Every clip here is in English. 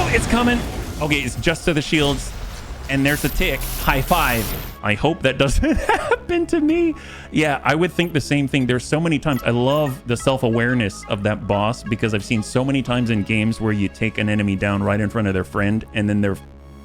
Oh, it's coming. Okay, it's just to the shields. And there's a tick. High five. I hope that doesn't happen to me. Yeah, I would think the same thing. There's so many times. I love the self-awareness of that boss because I've seen so many times in games where you take an enemy down right in front of their friend and then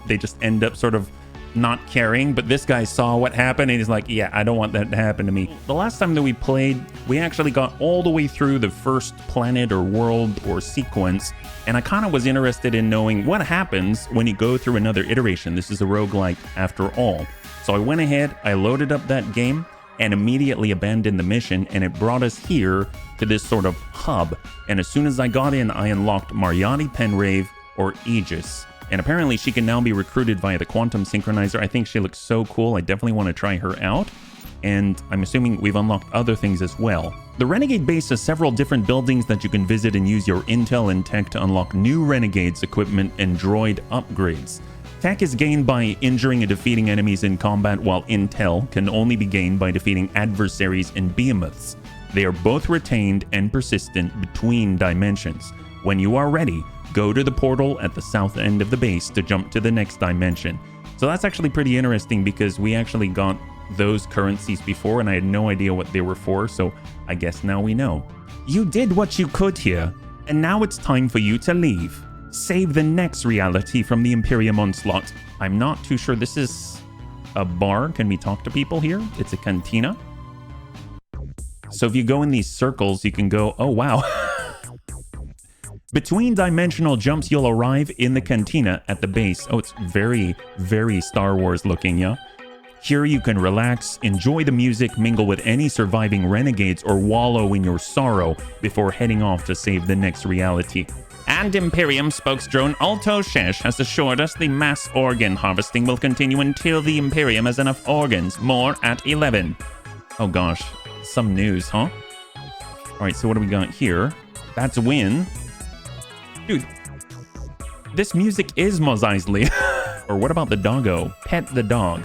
they just end up sort of not caring. But this guy saw what happened and he's like, yeah, I don't want that to happen to me. The last time that we played, we actually got all the way through the first planet or world or sequence. And I kind of was interested in knowing what happens when you go through another iteration. This is a roguelite after all. So I went ahead, I loaded up that game and immediately abandoned the mission, and it brought us here to this sort of hub. And as soon as I got in, I unlocked Mariotti Penrave, or Aegis. And apparently she can now be recruited via the quantum synchronizer. I think she looks so cool. I definitely want to try her out. And I'm assuming we've unlocked other things as well. The Renegade base has several different buildings that you can visit and use your intel and tech to unlock new Renegades equipment and droid upgrades. Tech is gained by injuring and defeating enemies in combat, while intel can only be gained by defeating adversaries and behemoths. They are both retained and persistent between dimensions. When you are ready, go to the portal at the south end of the base to jump to the next dimension. So that's actually pretty interesting because we actually got those currencies before and I had no idea what they were for, so I guess now we know. You did what you could here, and now it's time for you to leave. Save the next reality from the Imperium onslaught. I'm not too sure. This is a bar. Can we talk to people here? It's a cantina. So if you go in these circles, you can go, oh wow. Between dimensional jumps, you'll arrive in the cantina at the base. Oh, it's very, very Star Wars looking, yeah? Here you can relax, enjoy the music, mingle with any surviving renegades, or wallow in your sorrow before heading off to save the next reality. And Imperium spokesdrone Alto Shesh has assured us the mass organ harvesting will continue until the Imperium has enough organs. More at 11. Oh gosh, some news, huh? Alright, so what do we got here? That's a win. Dude, this music is Mos Eisley. Or what about the doggo? Pet the dog.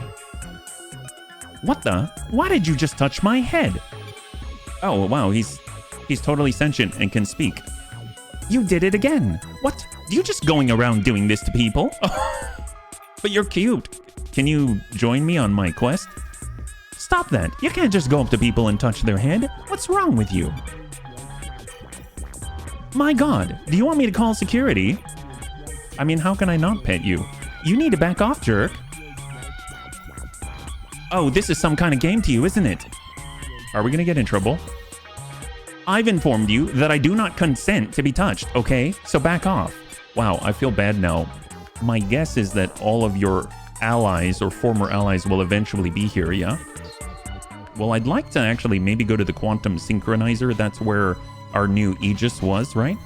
What the? Why did you just touch my head? Oh, wow, he's totally sentient and can speak. You did it again. What? You just going around doing this to people? But you're cute. Can you join me on my quest? Stop that. You can't just go up to people and touch their head. What's wrong with you? My God, do you want me to call security? I mean, how can I not pet you? You need to back off, jerk. Oh, this is some kind of game to you, isn't it? Are we gonna get in trouble? I've informed you that I do not consent to be touched, okay? So back off. Wow, I feel bad now. My guess is that all of your allies or former allies will eventually be here, yeah? Well, I'd like to actually maybe go to the quantum synchronizer. That's where our new Aegis was, right?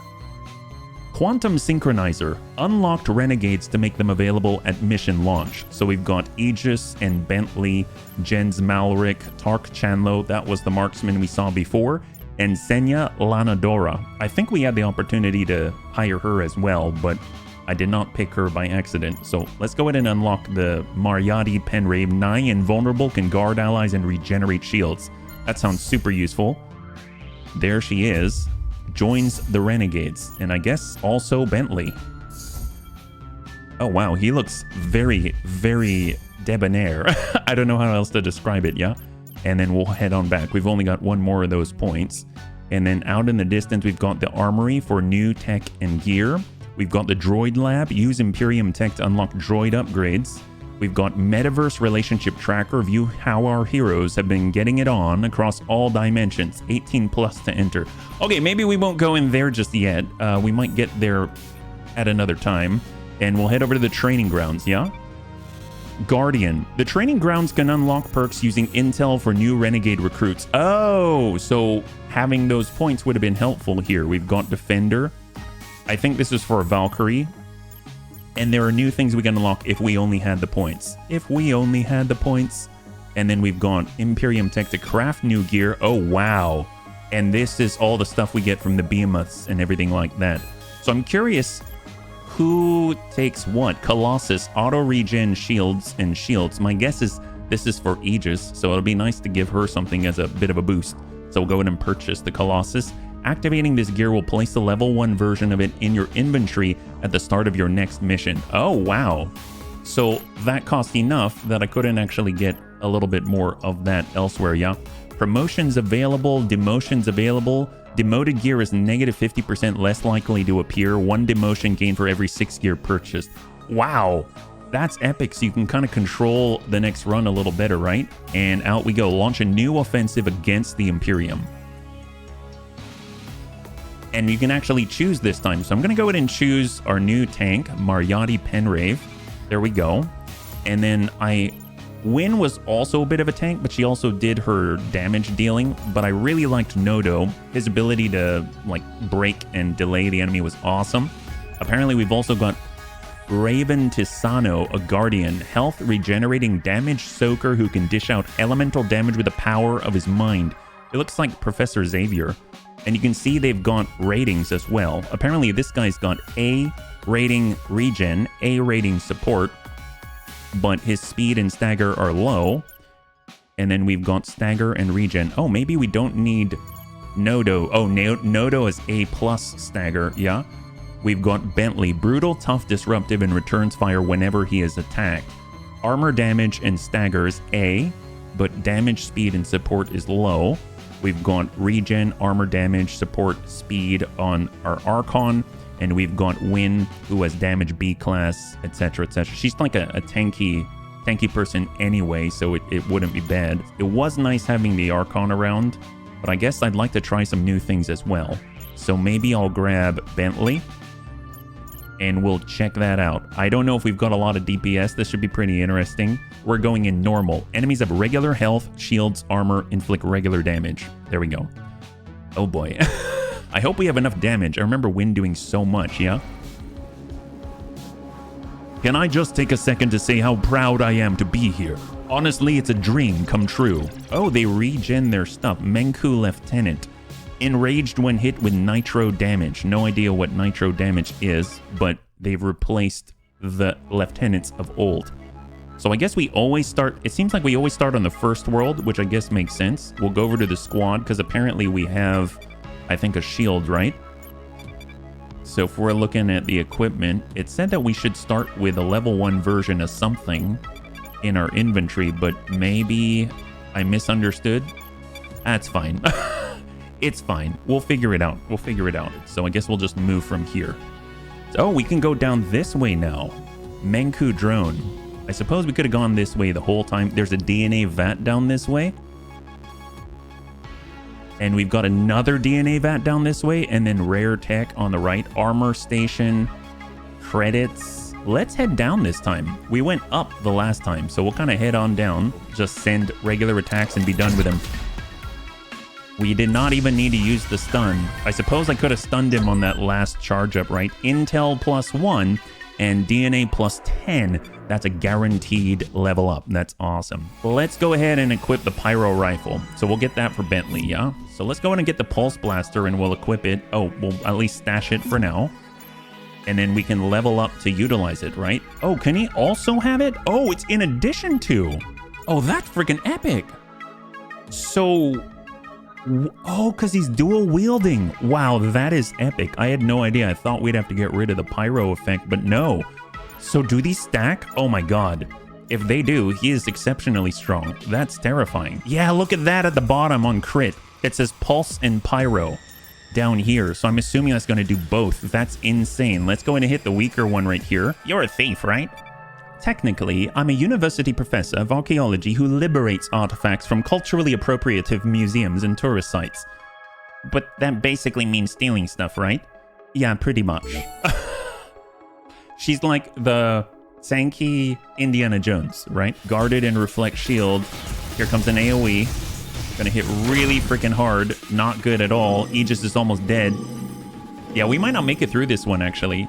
Quantum Synchronizer unlocked renegades to make them available at mission launch. So we've got Aegis and Bentley, Jens Malric, Tark Chanlo, that was the marksman we saw before, and Senya Lanadora. I think we had the opportunity to hire her as well, but I did not pick her by accident. So let's go ahead and unlock the Mariotti Penrave. 9 invulnerable, can guard allies and regenerate shields. That sounds super useful. There she is. Joins the Renegades, and I guess also Bentley. Oh wow, he looks very, very debonair. I don't know how else to describe it, yeah? And then we'll head on back. We've only got one more of those points. And then out in the distance, we've got the armory for new tech and gear. We've got the droid lab. Use Imperium tech to unlock droid upgrades. We've got Metaverse Relationship Tracker. View how our heroes have been getting it on across all dimensions. 18 plus to enter. Okay, maybe we won't go in there just yet. We might get there at another time. And we'll head over to the training grounds, yeah? Guardian. The training grounds can unlock perks using intel for new renegade recruits. Oh, so having those points would have been helpful here. We've got Defender. I think this is for Valkyrie. And there are new things we can unlock if we only had the points. If we only had the points. And then we've got Imperium tech to craft new gear. Oh, wow. And this is all the stuff we get from the behemoths and everything like that. So I'm curious who takes what? Colossus, auto regen shields and shields. My guess is this is for Aegis. So it'll be nice to give her something as a bit of a boost. So we'll go ahead and purchase the Colossus. Activating this gear will place the level 1 version of it in your inventory at the start of your next mission. Oh, wow. So that cost enough that I couldn't actually get a little bit more of that elsewhere, yeah? Promotions available, demotions available. Demoted gear is negative 50% less likely to appear. 1 demotion gained for every 6 gear purchased. Wow. That's epic, so you can kind of control the next run a little better, right? And out we go. Launch a new offensive against the Imperium. And you can actually choose this time. So I'm going to go ahead and choose our new tank, Mariotti Penrave. There we go. And then Wynn was also a bit of a tank, but she also did her damage dealing. But I really liked Nodo. His ability to like break and delay the enemy was awesome. Apparently we've also got Raven Tisano, a Guardian, health regenerating damage soaker who can dish out elemental damage with the power of his mind. It looks like Professor Xavier. And you can see they've got ratings as well. Apparently this guy's got A rating regen, A rating support, but his speed and stagger are low. And then we've got stagger and regen. Oh, maybe we don't need Nodo. Oh, Nodo is A plus stagger, yeah. We've got Bentley, brutal, tough, disruptive, and returns fire whenever he is attacked. Armor damage and staggers A, but damage, speed, and support is low. We've got regen, armor damage, support, speed on our Archon. And we've got Wynn, who has damage B class, etc., etc. She's like a tanky person anyway, so it wouldn't be bad. It was nice having the Archon around, but I guess I'd like to try some new things as well. So maybe I'll grab Bentley, and we'll check that out. I don't know if we've got a lot of DPS. This should be pretty interesting. We're going in normal. Enemies have regular health, shields, armor, inflict regular damage. There we go. Oh boy. I hope we have enough damage. I remember Wynn doing so much, yeah? Can I just take a second to say how proud I am to be here? Honestly, it's a dream come true. Oh, they regen their stuff. Menku Lieutenant. Enraged when hit with nitro damage. No idea what nitro damage is, but they've replaced the lieutenants of old. So I guess we always start, it seems like we always start on the first world, which I guess makes sense. We'll go over to the squad because apparently we have, I think, a shield, right? So if we're looking at the equipment, it said that we should start with a level 1 version of something in our inventory, but maybe I misunderstood. That's fine. It's fine. We'll figure it out. We'll figure it out. So I guess we'll just move from here. Oh, we can go down this way now. Menku drone. I suppose we could have gone this way the whole time. There's a DNA vat down this way. And we've got another DNA vat down this way. And then rare tech on the right. Armor station. Credits. Let's head down this time. We went up the last time. So we'll kind of head on down. Just send regular attacks and be done with them. We did not even need to use the stun. I suppose I could have stunned him on that last charge up, right? Intel +1 and DNA +10. That's a guaranteed level up. That's awesome. Let's go ahead and equip the pyro rifle. So we'll get that for Bentley, yeah? So let's go ahead and get the pulse blaster and we'll equip it. Oh, we'll at least stash it for now. And then we can level up to utilize it, right? Oh, can he also have it? Oh, it's in addition to. Oh, that's freaking epic. So... oh, because he's dual wielding. Wow, that is epic. I had no idea. I thought we'd have to get rid of the pyro effect, but no. So do these stack? Oh my god. If they do, he is exceptionally strong. That's terrifying. Yeah, look at that at the bottom on crit. It says pulse and pyro down here. So I'm assuming that's going to do both. That's insane. Let's go in and hit the weaker one right here. You're a thief, right? Technically, I'm a university professor of archaeology who liberates artifacts from culturally appropriative museums and tourist sites. But that basically means stealing stuff, right? Yeah, pretty much. She's like the Sankey Indiana Jones, right? Guarded and reflect shield. Here comes an AoE. Gonna hit really freaking hard. Not good at all. Aegis is almost dead. Yeah, we might not make it through this one, actually.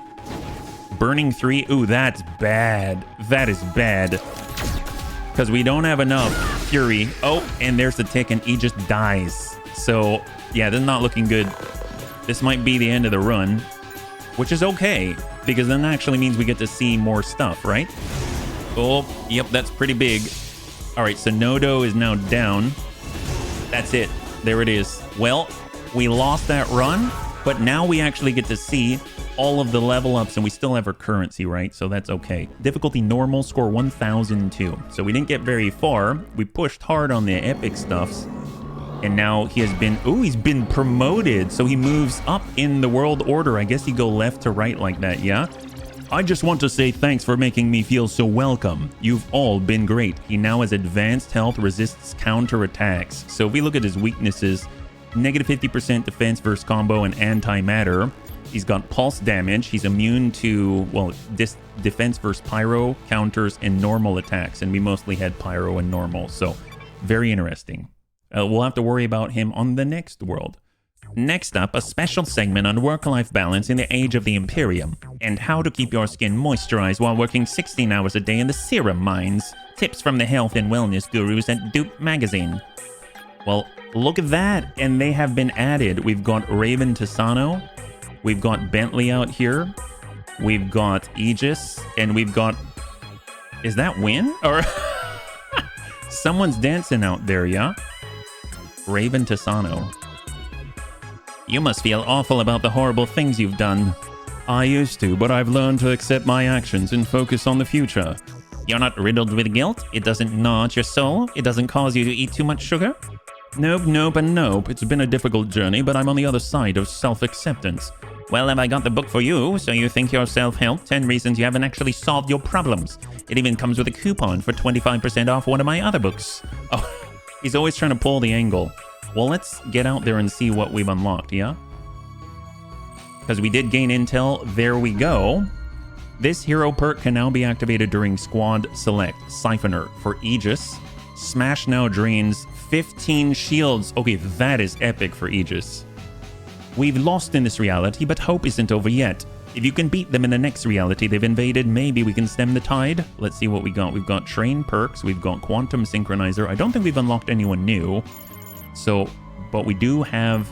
Burning 3. Ooh, that's bad. That is bad. Because we don't have enough fury. Oh, and there's the tick, and Aegis dies. So, yeah, this is not looking good. This might be the end of the run, which is okay, because then that actually means we get to see more stuff, right? Oh, yep, that's pretty big. All right, so Nodo is now down. That's it. There it is. Well, We lost that run, but now we actually get to see all of the level ups, and we still have our currency, right? So that's okay. Difficulty normal, score 1002. So we didn't get very far. We pushed hard on the epic stuffs, and now he has been, he's been promoted. So he moves up in the world order. I guess you go left to right like that, yeah? I just want to say thanks for making me feel so welcome. You've all been great. He now has advanced health, resists counter attacks. So if we look at his weaknesses, negative 50% defense versus combo and antimatter. He's got pulse damage. He's immune to, well, defense versus pyro, counters, and normal attacks. And we mostly had pyro and normal. So very interesting. We'll have to worry about him on the next world. Next up, a special segment on work-life balance in the age of the Imperium, and how to keep your skin moisturized while working 16 hours a day in the serum mines. Tips from the health and wellness gurus at Dupe Magazine. Well, look at that, and they have been added. We've got Raven Tisano, we've got Bentley out here, we've got Aegis, and we've got... Is that Win? Or... Someone's dancing out there, yeah? Raven Tisano. You must feel awful about the horrible things you've done. I used to, but I've learned to accept my actions and focus on the future. You're not riddled with guilt? It doesn't gnaw at your soul? It doesn't cause you to eat too much sugar? Nope, nope, and nope. It's been a difficult journey, but I'm on the other side of self-acceptance. Well, have I got the book for you? So you think you're self-help? 10 reasons you haven't actually solved your problems. It even comes with a coupon for 25% off one of my other books. Oh, he's always trying to pull the angle. Well, let's get out there and see what we've unlocked, yeah? Because we did gain intel. There we go. This hero perk can now be activated during squad select. Siphoner for Aegis. Smash now drains 15 shields. Okay, that is epic for Aegis. We've lost in this reality, but hope isn't over yet. If you can beat them in the next reality they've invaded, maybe we can stem the tide. Let's see what we got. We've got train perks. We've got quantum synchronizer. I don't think we've unlocked anyone new. So, but we do have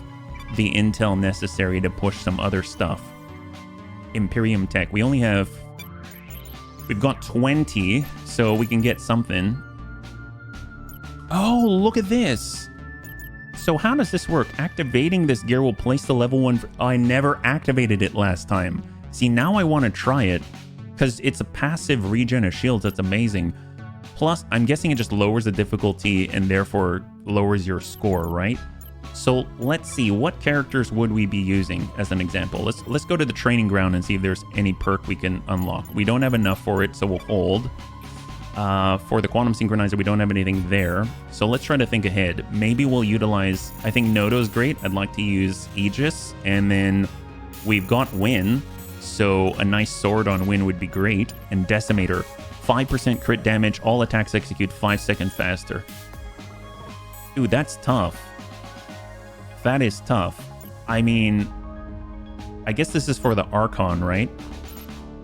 the intel necessary to push some other stuff. Imperium tech. We only have... We've got 20, so we can get something. Oh, look at this. So how does this work? Activating this gear will place the level 1... I never activated it last time. See, now I want to try it, because it's a passive regen of shields. That's amazing. Plus, I'm guessing it just lowers the difficulty and therefore lowers your score, right? So let's see, what characters would we be using as an example? Let's go to the training ground and see if there's any perk we can unlock. We don't have enough for it, so we'll hold. For the quantum synchronizer, we don't have anything there. So let's try to think ahead. Maybe we'll utilize, I think Nodo's great. I'd like to use Aegis, and then we've got Win. So a nice sword on Win would be great. And Decimator. 5% crit damage, all attacks execute 5 seconds faster. Dude, that's tough. That is tough. I mean, I guess this is for the Archon, right?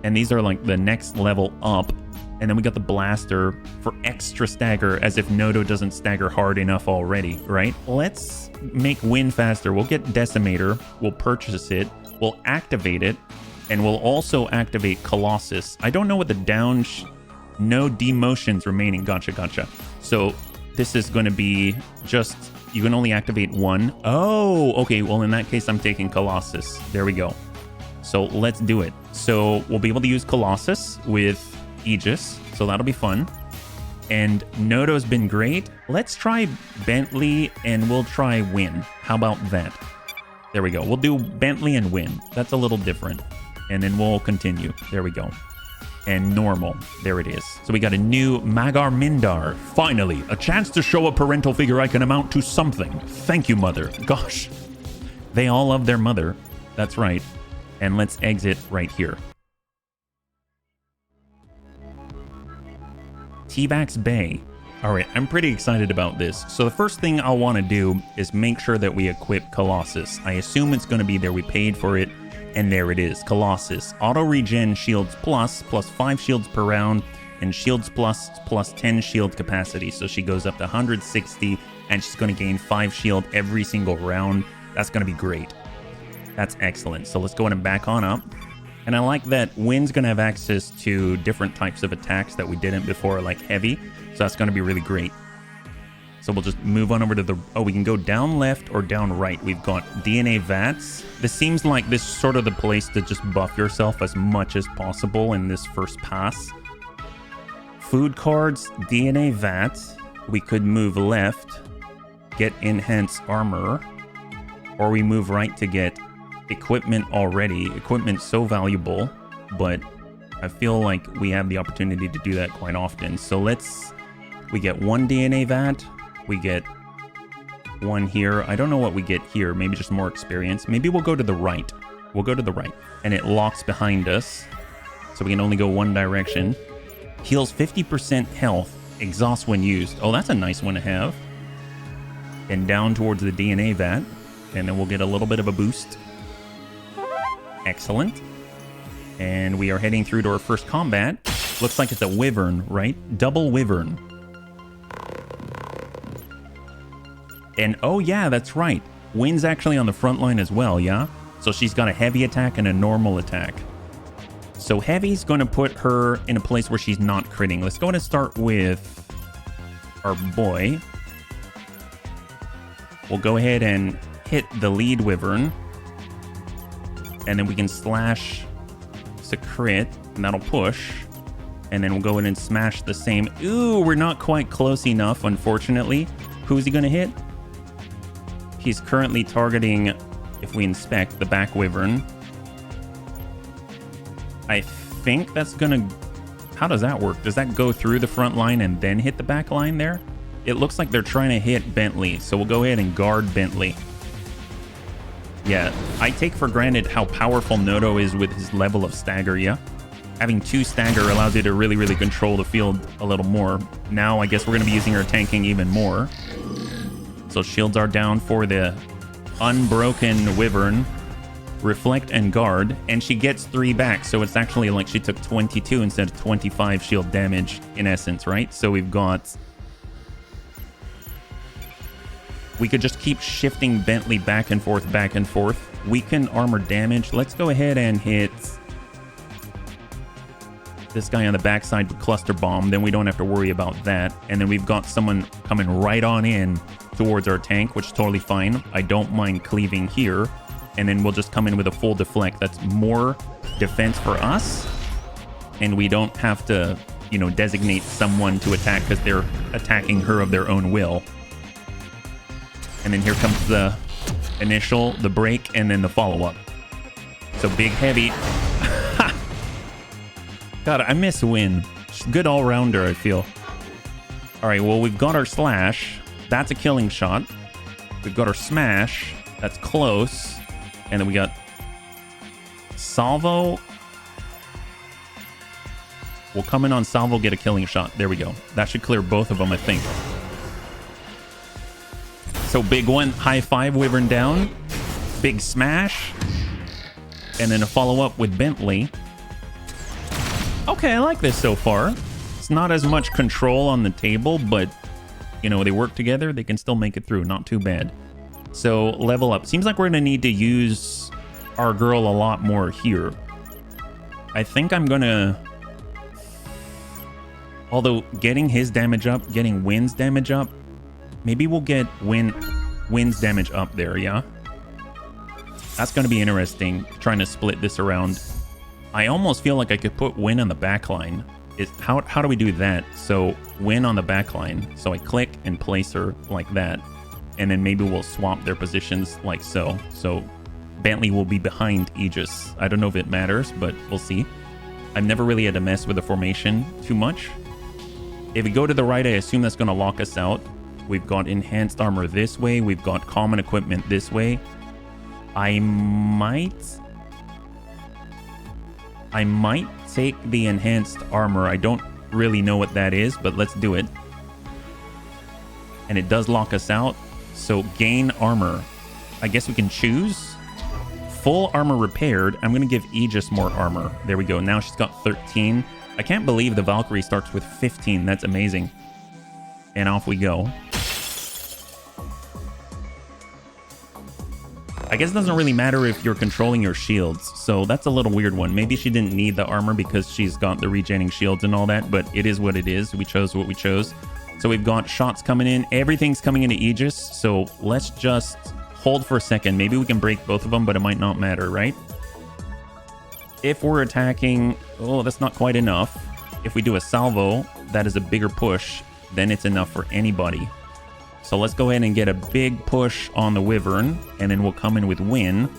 And these are like the next level up. And then we got the Blaster for extra stagger, as if Nodo doesn't stagger hard enough already, right? Let's make Win faster. We'll get Decimator, we'll purchase it, we'll activate it, and we'll also activate Colossus. I don't know what the down... No demotions remaining. Gotcha. So this is going to be just... You can only activate one. Oh, okay. Well, in that case, I'm taking Colossus. There we go. So let's do it. So we'll be able to use Colossus with Aegis. So that'll be fun. And Nodo's been great. Let's try Bentley and we'll try Win. How about that? There we go. We'll do Bentley and Win. That's a little different. And then we'll continue. There we go. And normal. There it is. So we got a new Magar Mindar. Finally, a chance to show a parental figure I can amount to something. Thank you, mother. Gosh. They all love their mother. That's right. And let's exit right here. T-Bax Bay. All right, I'm pretty excited about this. So the first thing I'll want to do is make sure that we equip Colossus. I assume it's going to be there. We paid for it. And there it is, Colossus. Auto regen shields plus 5 shields per round, and shields plus 10 shield capacity. So she goes up to 160, and she's going to gain 5 shield every single round. That's going to be great. That's excellent. So let's go ahead and back on up. And I like that Win's going to have access to different types of attacks that we didn't before, like heavy. So that's going to be really great. So we'll just move on over to the... Oh, we can go down left or down right. We've got DNA vats. This seems like this is sort of the place to just buff yourself as much as possible in this first pass. Food cards, DNA vats. We could move left, get enhanced armor, or we move right to get equipment already. Equipment's so valuable, but I feel like we have the opportunity to do that quite often. So we get one DNA vat. We get one here. I don't know what we get here. Maybe just more experience. Maybe we'll go to the right. We'll go to the right. And it locks behind us. So we can only go one direction. Heals 50% health. Exhaust when used. Oh, that's a nice one to have. And down towards the DNA vat. And then we'll get a little bit of a boost. Excellent. And we are heading through to our first combat. Looks like it's a wyvern, right? Double wyvern. And oh yeah, that's right. Wynn's actually on the front line as well, yeah? So she's got a heavy attack and a normal attack. So heavy's going to put her in a place where she's not critting. Let's go ahead and start with our boy. We'll go ahead and hit the lead wyvern. And then we can slash to crit, and that'll push. And then we'll go in and smash the same. Ooh, we're not quite close enough, unfortunately. Who's he going to hit? He's currently targeting, if we inspect, the back wyvern. I think that's going to... How does that work? Does that go through the front line and then hit the back line there? It looks like they're trying to hit Bentley, so we'll go ahead and guard Bentley. Yeah, I take for granted how powerful Noto is with his level of stagger, yeah? Having 2 stagger allows you to really, really control the field a little more. Now, I guess we're going to be using our tanking even more. So shields are down for the unbroken wyvern. Reflect and guard. And she gets 3 back, so it's actually like she took 22 instead of 25 shield damage in essence, right? So we've got... We could just keep shifting Bentley back and forth, back and forth. Weaken armor damage. Let's go ahead and hit this guy on the backside with cluster bomb. Then we don't have to worry about that. And then we've got someone coming right on in towards our tank, which is totally fine. I don't mind cleaving here. And then we'll just come in with a full deflect. That's more defense for us. And we don't have to, you know, designate someone to attack because they're attacking her of their own will. And then here comes the initial, the break, and then the follow-up. So big heavy. God, I miss Wynn. She's a good all-rounder, I feel. All right, well, we've got our slash. That's a killing shot. We've got our smash. That's close. And then we got salvo. We'll come in on salvo, get a killing shot. There we go. That should clear both of them, I think. So big one, high 5, wyvern down. Big smash. And then a follow-up with Bentley. Okay, I like this so far. It's not as much control on the table, but, you know, they work together. They can still make it through. Not too bad. So level up. Seems like we're going to need to use our girl a lot more here. I think I'm going to... Although getting his damage up, getting Wynn's damage up, maybe we'll get Wynn's damage up there, yeah? That's going to be interesting, trying to split this around. I almost feel like I could put Wynn on the back line. How do we do that? So Wynn on the back line. So I click and place her like that. And then maybe we'll swap their positions like so. So Bentley will be behind Aegis. I don't know if it matters, but we'll see. I've never really had to mess with the formation too much. If we go to the right, I assume that's going to lock us out. We've got enhanced armor this way. We've got common equipment this way. I might take the enhanced armor. I don't really know what that is, but let's do it. And it does lock us out. So gain armor. I guess we can choose. Full armor repaired. I'm going to give Aegis more armor. There we go. Now she's got 13. I can't believe the Valkyrie starts with 15. That's amazing. And off we go. I guess it doesn't really matter if you're controlling your shields. So that's a little weird one. Maybe she didn't need the armor because she's got the regenerating shields and all that. But it is what it is. We chose what we chose. So we've got shots coming in. Everything's coming into Aegis. So let's just hold for a second. Maybe we can break both of them, but it might not matter, right? If we're attacking... Oh, that's not quite enough. If we do a salvo, that is a bigger push. Then it's enough for anybody. So let's go ahead and get a big push on the Wyvern. And then we'll come in with Win.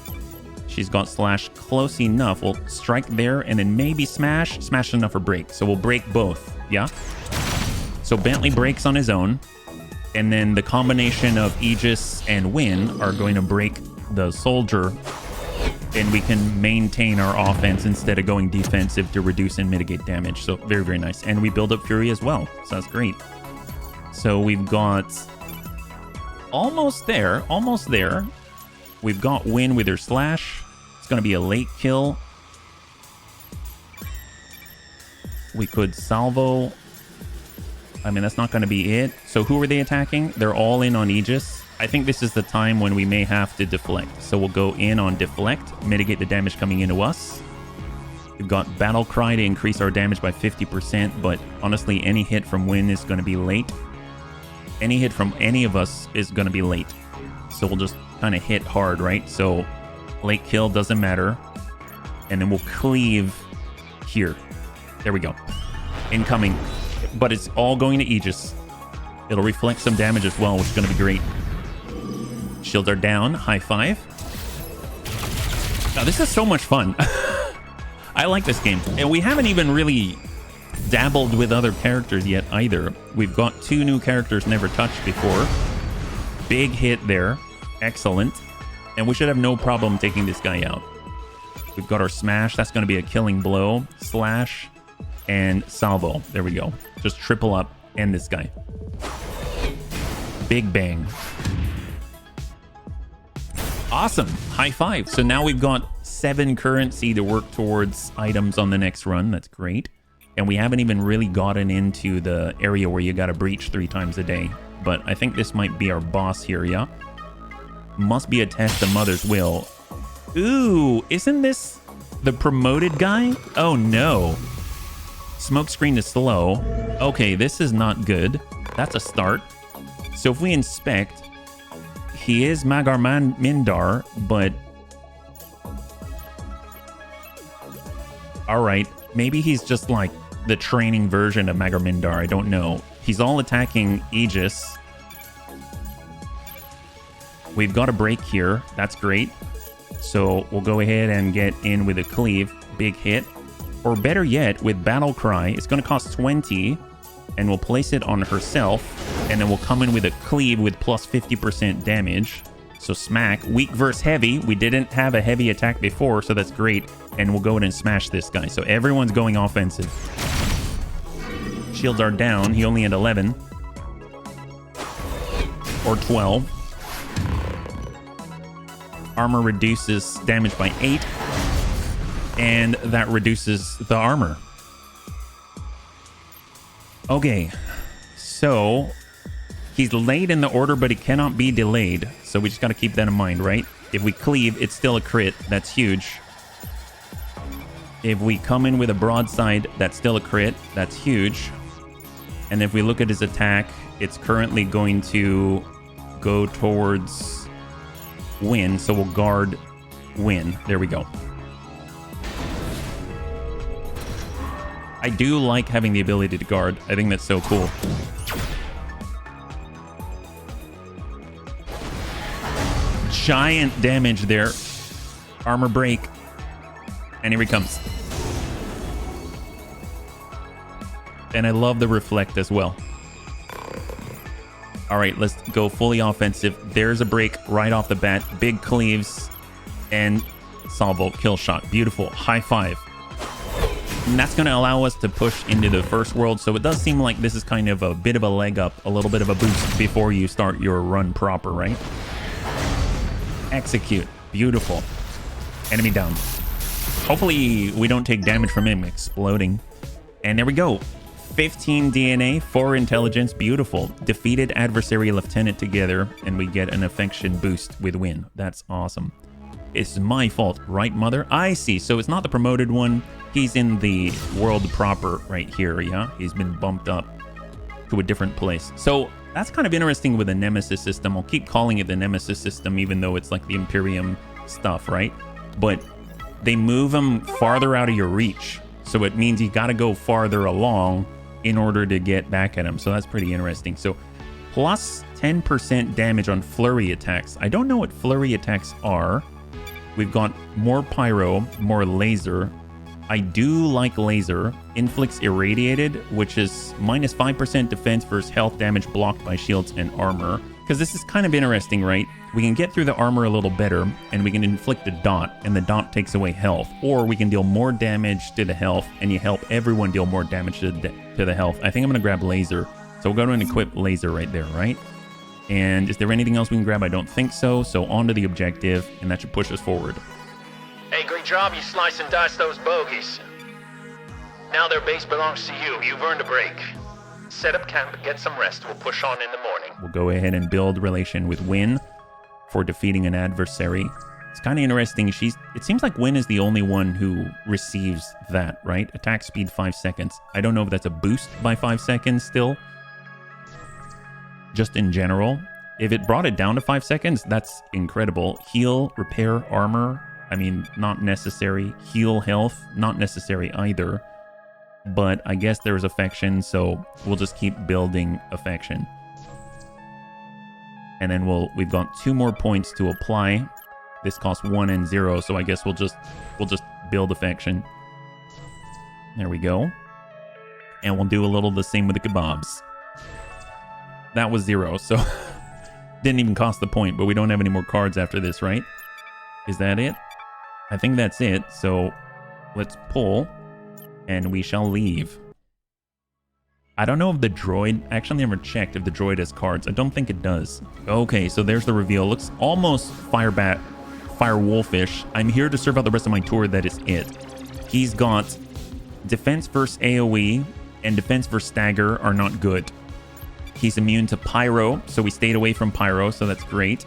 She's got slash close enough. We'll strike there and then maybe smash. Smash enough for break. So we'll break both. Yeah? So Bentley breaks on his own, and then the combination of Aegis and Win are going to break the soldier, and we can maintain our offense instead of going defensive to reduce and mitigate damage. So very, very nice. And we build up Fury as well. So that's great. So we've got almost there. Almost there. We've got Win with her slash. It's going to be a late kill. We could salvo. I mean, that's not going to be it. So who are they attacking? They're all in on Aegis. I think this is the time when we may have to deflect. So we'll go in on deflect, mitigate the damage coming into us. We've got Battle Cry to increase our damage by 50%, but honestly, any hit from Win is going to be late. Any hit from any of us is going to be late. So we'll just kind of hit hard, right? So late kill doesn't matter. And then we'll cleave here. There we go. Incoming. But it's all going to Aegis. It'll reflect some damage as well, which is going to be great. Shields are down. High five. Now, this is so much fun. I like this game. And we haven't even really dabbled with other characters yet either. We've got 2 new characters never touched before. Big hit there. Excellent. And we should have no problem taking this guy out. We've got our smash. That's going to be a killing blow. Slash. And salvo. There we go. Just triple up. End this guy. Big bang. Awesome. High five. So now we've got 7 currency to work towards items on the next run. That's great. And we haven't even really gotten into the area where you got to breach 3 times a day. But I think this might be our boss here, yeah? Must be a test of Mother's Will. Ooh, isn't this the promoted guy? Oh no. Smokescreen is slow. Okay, this is not good. That's a start. So if we inspect, he is Magarman Mindar, but... Alright, maybe he's just like the training version of Magar Mindar. I don't know. He's all attacking Aegis. We've got a break here. That's great. So we'll go ahead and get in with a cleave. Big hit. Or better yet, with Battle Cry, it's going to cost 20, and we'll place it on herself, and then we'll come in with a cleave with plus 50% damage. So smack. Weak versus heavy. We didn't have a heavy attack before, so that's great. And we'll go ahead and smash this guy. So everyone's going offensive. Shields are down. He only had 11. Or 12. Armor reduces damage by 8. And that reduces the armor. Okay. So he's late in the order, but he cannot be delayed. So we just got to keep that in mind, right? If we cleave, it's still a crit. That's huge. If we come in with a broadside, that's still a crit. That's huge. And if we look at his attack, it's currently going to go towards Win. So we'll guard Win. There we go. I do like having the ability to guard. I think that's so cool. Giant damage there. Armor break. And here he comes. And I love the reflect as well. All right, let's go fully offensive. There's a break right off the bat. Big cleaves and salvo kill shot. Beautiful. High five. And that's going to allow us to push into the first world. So it does seem like this is kind of a bit of a leg up, a little bit of a boost before you start your run proper, right? Execute. Beautiful. Enemy down. Hopefully we don't take damage from him exploding. And there we go. 15 DNA, 4 intelligence. Beautiful. Defeated adversary lieutenant together, and we get an affection boost with Win. That's awesome. It's my fault, right, Mother? I see. So it's not the promoted one. He's in the world proper right here, yeah? He's been bumped up. to a different place. So that's kind of interesting with the Nemesis system. I'll keep calling it the Nemesis system, even though it's like the Imperium stuff, right? But they move them farther out of your reach. So it means you got to go farther along in order to get back at them. So that's pretty interesting. So plus 10% damage on flurry attacks. I don't know what flurry attacks are. We've got more pyro, more laser. I do like laser. Inflicts irradiated, which is minus 5% defense versus health damage blocked by shields and armor. Because this is kind of interesting, right? We can get through the armor a little better, and we can inflict a dot, and the dot takes away health. Or we can deal more damage to the health, and you help everyone deal more damage to the health. I think I'm going to grab laser. So we'll go and equip laser right there, right? And is there anything else we can grab? I don't think so. So on to the objective, and that should push us forward. Hey, great job. You slice and dice those bogeys. Now their base belongs to you. You've earned a break. Set up camp and get some rest. We'll push on in the morning. We'll go ahead and build relation with Win for defeating an adversary. It's kind of interesting. It seems like Win is the only one who receives that, right? Attack speed 5 seconds. I don't know if that's a boost by 5 seconds still. Just in general. If it brought it down to 5 seconds, that's incredible. Heal, repair, armor. I mean, not necessary. Heal health, not necessary either. But I guess there's affection, so we'll just keep building affection. And then we've got 2 more points to apply. This costs 1 and 0, so I guess we'll just build affection. There we go. And we'll do a little the same with the kebabs. That was 0, so didn't even cost the point, but we don't have any more cards after this, right? Is that it? I think that's it, so let's pull, and we shall leave. I don't know if the droid... Actually, I never checked if the droid has cards. I don't think it does. Okay, so there's the reveal. Looks almost Fire Wolfish. I'm here to serve out the rest of my tour. That is it. He's got defense versus AoE and defense versus stagger are not good. He's immune to pyro, so we stayed away from pyro, so that's great.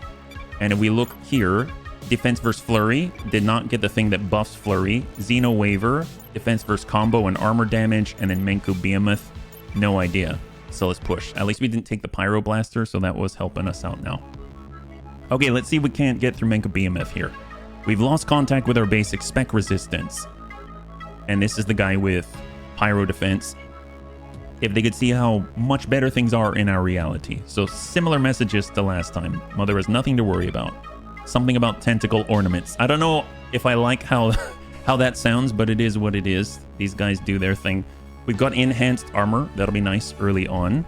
And if we look here, defense versus flurry, did not get the thing that buffs flurry. Xeno Waver, defense versus combo and armor damage, and then Menku Behemoth, no idea. So let's push. At least we didn't take the pyro blaster, so that was helping us out now. Okay, let's see if we can't get through Menku Behemoth here. We've lost contact with our basic spec resistance. And this is the guy with pyro defense. If they could see how much better things are in our reality. So similar messages to last time. Mother has nothing to worry about. Something about tentacle ornaments. I don't know if I like how that sounds, but it is what it is. These guys do their thing. We've got enhanced armor. That'll be nice early on.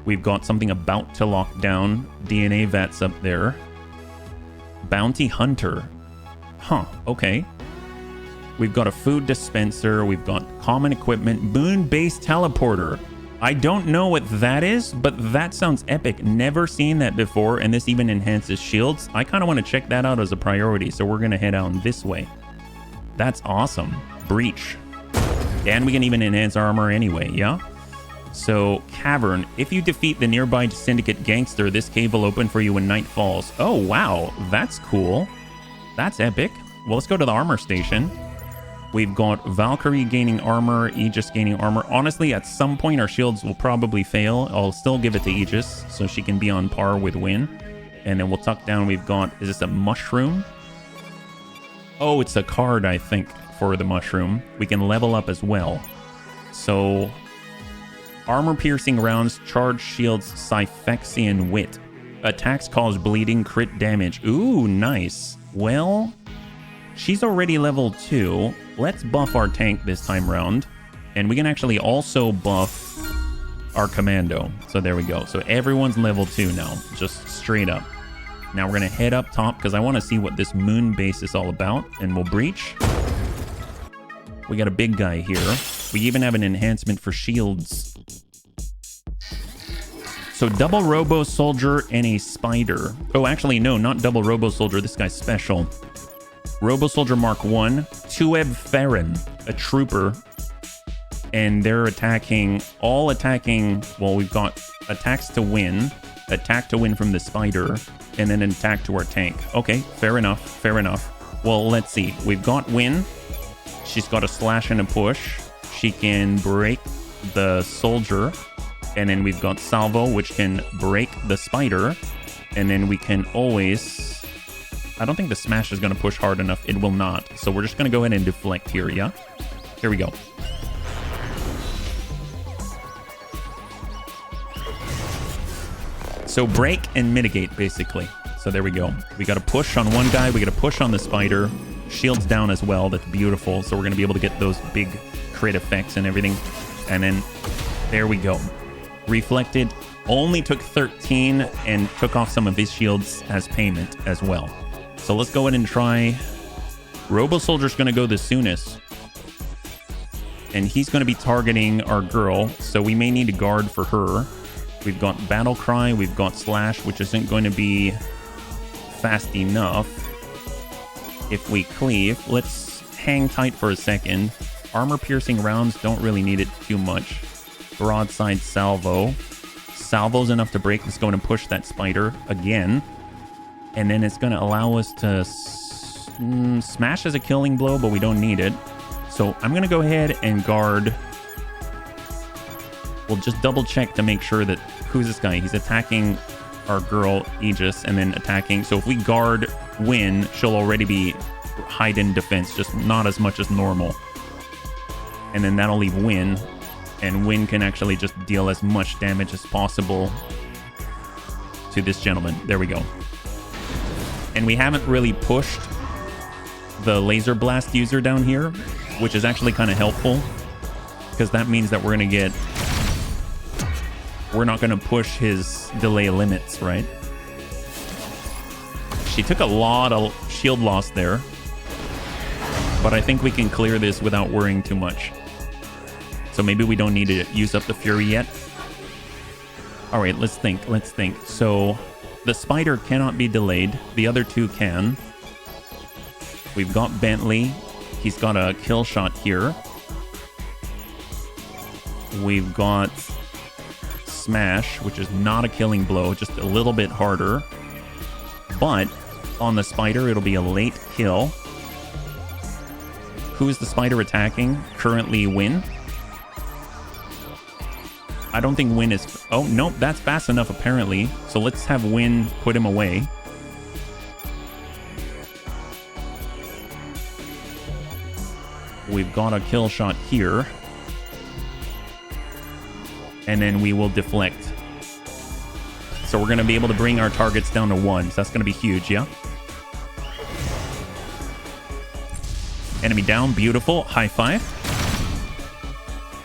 We've got something about to lock down. DNA vats up there. Bounty Hunter. Huh, okay. We've got a food dispenser. We've got common equipment. Moon-based teleporter. I don't know what that is, but that sounds epic. Never seen that before, and this even enhances shields. I kind of want to check that out as a priority, so we're going to head out this way. That's awesome. Breach. And we can even enhance armor anyway, yeah? So, Cavern. If you defeat the nearby Syndicate gangster, this cave will open for you when night falls. Oh, wow. That's cool. That's epic. Well, let's go to the armor station. We've got Valkyrie gaining armor, Aegis gaining armor. Honestly, at some point, our shields will probably fail. I'll still give it to Aegis, so she can be on par with Win. And then we'll tuck down, we've got... Is this a mushroom? Oh, it's a card, I think, for the mushroom. We can level up as well. So... Armor-piercing rounds, charge shields, Syphexian wit. Attacks cause bleeding, crit damage. Ooh, nice. Well... She's already level 2. Let's buff our tank this time around. And we can actually also buff our commando. So there we go. So everyone's level 2 now. Just straight up. Now we're going to head up top because I want to see what this moon base is all about. And we'll breach. We got a big guy here. We even have an enhancement for shields. So double Robo Soldier and a Spider. Oh, actually, no, not double Robo Soldier. This guy's special. Robo Soldier Mark 1, Tueb Farron, a trooper, and they're all attacking, well, we've got attacks to win, attack to win from the Spider, and then an attack to our tank. Okay, fair enough, fair enough. Well, let's see. We've got Win. She's got a slash and a push. She can break the soldier, And then we've got salvo, which can break the spider. And then we can always... I don't think the smash is going to push hard enough. It will not. So we're just going to go ahead and deflect here, yeah? Here we go. So break and mitigate, basically. So there we go. We got to push on one guy. We got to push on the spider. Shields down as well. That's beautiful. So we're going to be able to get those big crit effects and everything. And then there we go. Reflected. Only took 13 and took off some of his shields as payment as well. So let's go ahead and try. Robo Soldier's going to go the soonest. And he's going to be targeting our girl. So we may need to guard for her. We've got Battle Cry, we've got Slash, which isn't going to be fast enough if we cleave. Let's hang tight for a second. Armor-piercing rounds, don't really need it too much. Broadside salvo. Salvo's enough to break. Let's go and push that spider again. And then it's going to allow us to smash as a killing blow, but we don't need it. So I'm going to go ahead and guard... We'll just double check to make sure that... Who's this guy? He's attacking our girl, Aegis, and then attacking. So if we guard Win, she'll already be hide in defense, just not as much as normal. And then that'll leave Win. And Win can actually just deal as much damage as possible to this gentleman. There we go. And we haven't really pushed the laser blast user down here, which is actually kind of helpful. Because that means that we're going to get... We're not going to push his delay limits, right? She took a lot of shield loss there. But I think we can clear this without worrying too much. So maybe we don't need to use up the Fury yet. All right, let's think. So the spider cannot be delayed. The other two can. We've got Bentley. He's got a kill shot here. We've got... Smash, which is not a killing blow, just a little bit harder. But on the spider, it'll be a late kill. Who is the spider attacking? Currently Win. I don't think Win is... Oh, nope, that's fast enough apparently. So let's have Win put him away. We've got a kill shot here. And then we will deflect. So we're going to be able to bring our targets down to 1. So that's going to be huge, yeah? Enemy down, beautiful. High five.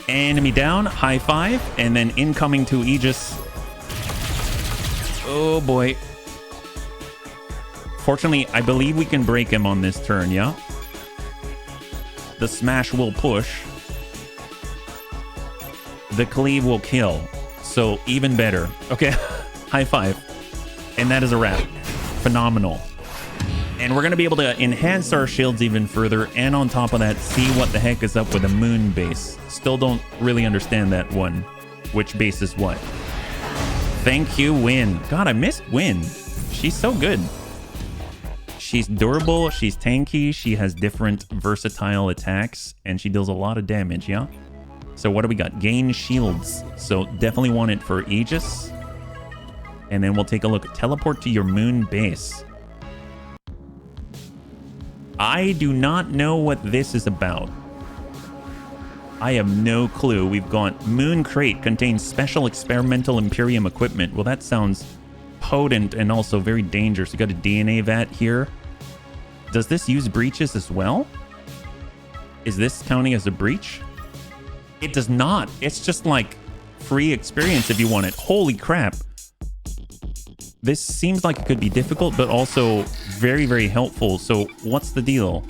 Enemy down, high five. And then incoming to Aegis. Oh boy. Fortunately, I believe we can break him on this turn, yeah? The smash will push. The cleave will kill. So even better. Okay, high five. And that is a wrap. Phenomenal. And we're going to be able to enhance our shields even further. And on top of that, see what the heck is up with a moon base. Still don't really understand that one. Which base is what? Thank you, Win. God, I missed Win. She's so good. She's durable. She's tanky. She has different versatile attacks. And she deals a lot of damage, yeah? So what do we got? Gain shields. So definitely want it for Aegis. And then we'll take a look. Teleport to your moon base. I do not know what this is about. I have no clue. We've got Moon Crate contains special experimental Imperium equipment. Well, that sounds potent and also very dangerous. You got a DNA vat here. Does this use breaches as well? Is this counting as a breach? It does not. It's just like free experience if you want it. Holy crap. This seems like it could be difficult, but also very, very helpful. So what's the deal?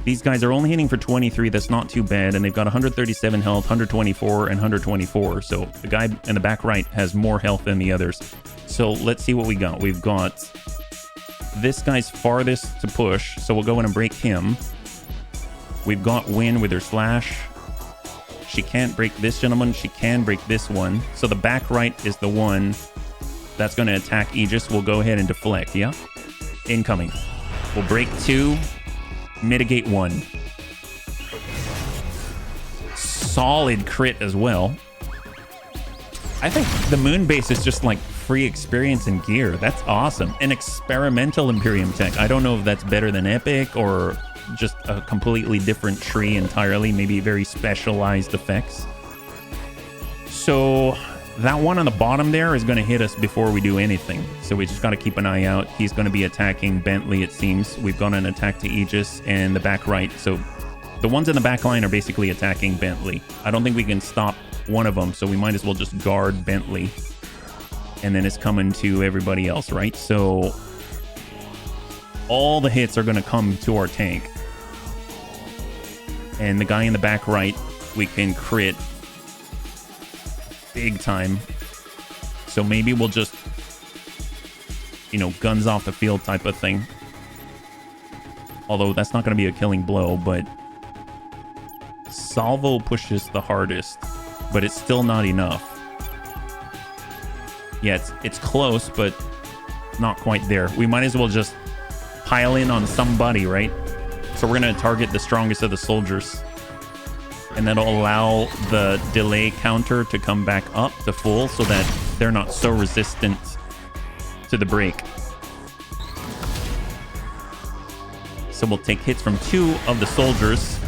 These guys are only hitting for 23. That's not too bad. And they've got 137 health, 124, and 124. So the guy in the back right has more health than the others. So let's see what we got. We've got this guy's farthest to push. So we'll go in and break him. We've got Win with her slash. She can't break this gentleman. She can break this one. So the back right is the one that's going to attack Aegis. We'll go ahead and deflect, yeah? Incoming. We'll break 2, mitigate 1. Solid crit as well. I think the moon base is just like free experience and gear. That's awesome. An experimental Imperium tech. I don't know if that's better than Epic or just a completely different tree entirely. Maybe very specialized effects. So that one on the bottom there is going to hit us before we do anything. So we just got to keep an eye out. He's going to be attacking Bentley, it seems. We've got an attack to Aegis and the back right. So the ones in the back line are basically attacking Bentley. I don't think we can stop one of them, so we might as well just guard Bentley. And then it's coming to everybody else, right? So all the hits are going to come to our tank. And the guy in the back right, we can crit big time. So maybe we'll just, you know, guns off the field type of thing. Although that's not going to be a killing blow, but Salvo pushes the hardest, but it's still not enough. Yeah, it's close, but not quite there. We might as well just pile in on somebody, right? So we're going to target the strongest of the soldiers. And that'll allow the delay counter to come back up to full so that they're not so resistant to the break. So we'll take hits from 2 of the soldiers.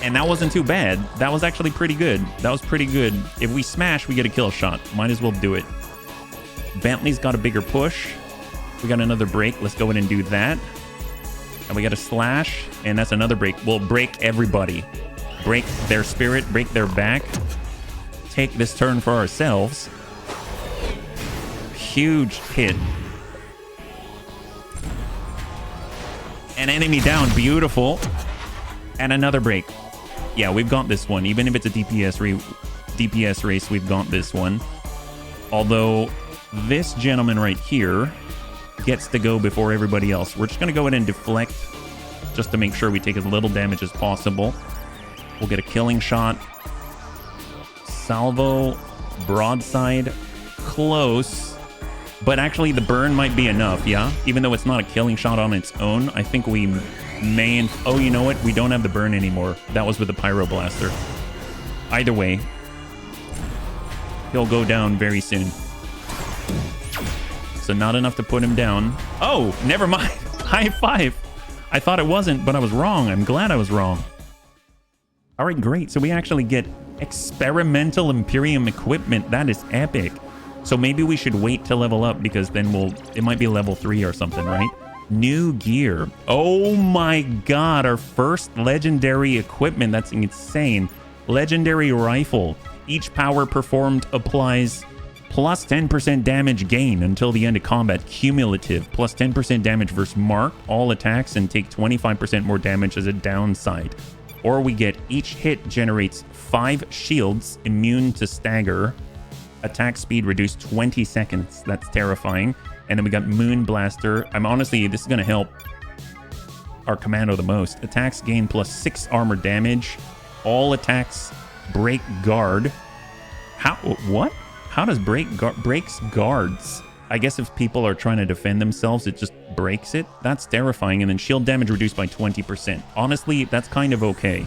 And that wasn't too bad. That was actually pretty good. That was pretty good. If we smash, we get a kill shot. Might as well do it. Bentley's got a bigger push. We got another break. Let's go ahead and do that. And we got a slash. And that's another break. We'll break everybody. Break their spirit. Break their back. Take this turn for ourselves. Huge hit. An enemy down. Beautiful. And another break. Yeah, we've got this one. Even if it's a DPS race, we've got this one. Although this gentleman right here gets to go before everybody else. We're just going to go ahead and deflect just to make sure we take as little damage as possible. We'll get a killing shot. Salvo, broadside, close. But actually the burn might be enough, yeah? Even though it's not a killing shot on its own, I think we may... Oh, you know what? We don't have the burn anymore. That was with the Pyro Blaster. Either way, he'll go down very soon. So not enough to put him down. Oh, never mind. High five. I thought it wasn't, but I was wrong. I'm glad I was wrong. All right, great. So we actually get experimental Imperium equipment. That is epic. So maybe we should wait to level up because then it might be level 3 or something, right? New gear. Oh my god, our first legendary equipment. That's insane. Legendary rifle. Each power performed applies plus 10% damage gain until the end of combat. Cumulative. Plus 10% damage versus marked all attacks and take 25% more damage as a downside. Or we get each hit generates 5 shields immune to stagger. Attack speed reduced 20 seconds. That's terrifying. And then we got Moon Blaster. Honestly, this is going to help our commando the most. Attacks gain plus 6 armor damage. All attacks break guard. What? How does breaks guards? I guess if people are trying to defend themselves, it just breaks it. That's terrifying. And then shield damage reduced by 20%. Honestly, that's kind of okay.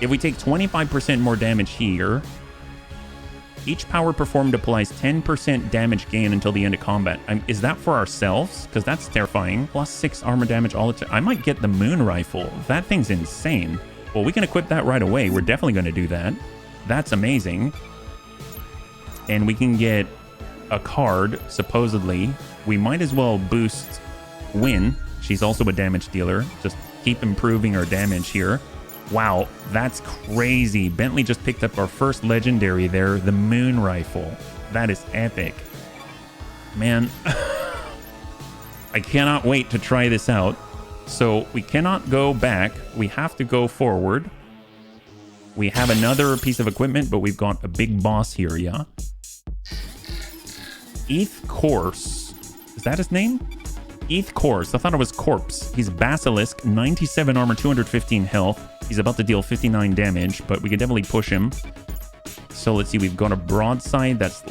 If we take 25% more damage here... Each power performed applies 10% damage gain until the end of combat. Is that for ourselves? Because that's terrifying. Plus 6 armor damage all the time. I might get the Moon Rifle. That thing's insane. Well, we can equip that right away. We're definitely going to do that. That's amazing. And we can get a card, supposedly. We might as well boost Win. She's also a damage dealer. Just keep improving our damage here. Wow, that's crazy. Bentley just picked up our first legendary there, the Moon Rifle. That is epic. Man, I cannot wait to try this out. So we cannot go back. We have to go forward. We have another piece of equipment, but we've got a big boss here, yeah? Eth Course. Is that his name? Eth Course. I thought it was Corpse. He's Basilisk, 97 armor, 215 health. He's about to deal 59 damage, but we can definitely push him. So let's see. We've got a broadside that's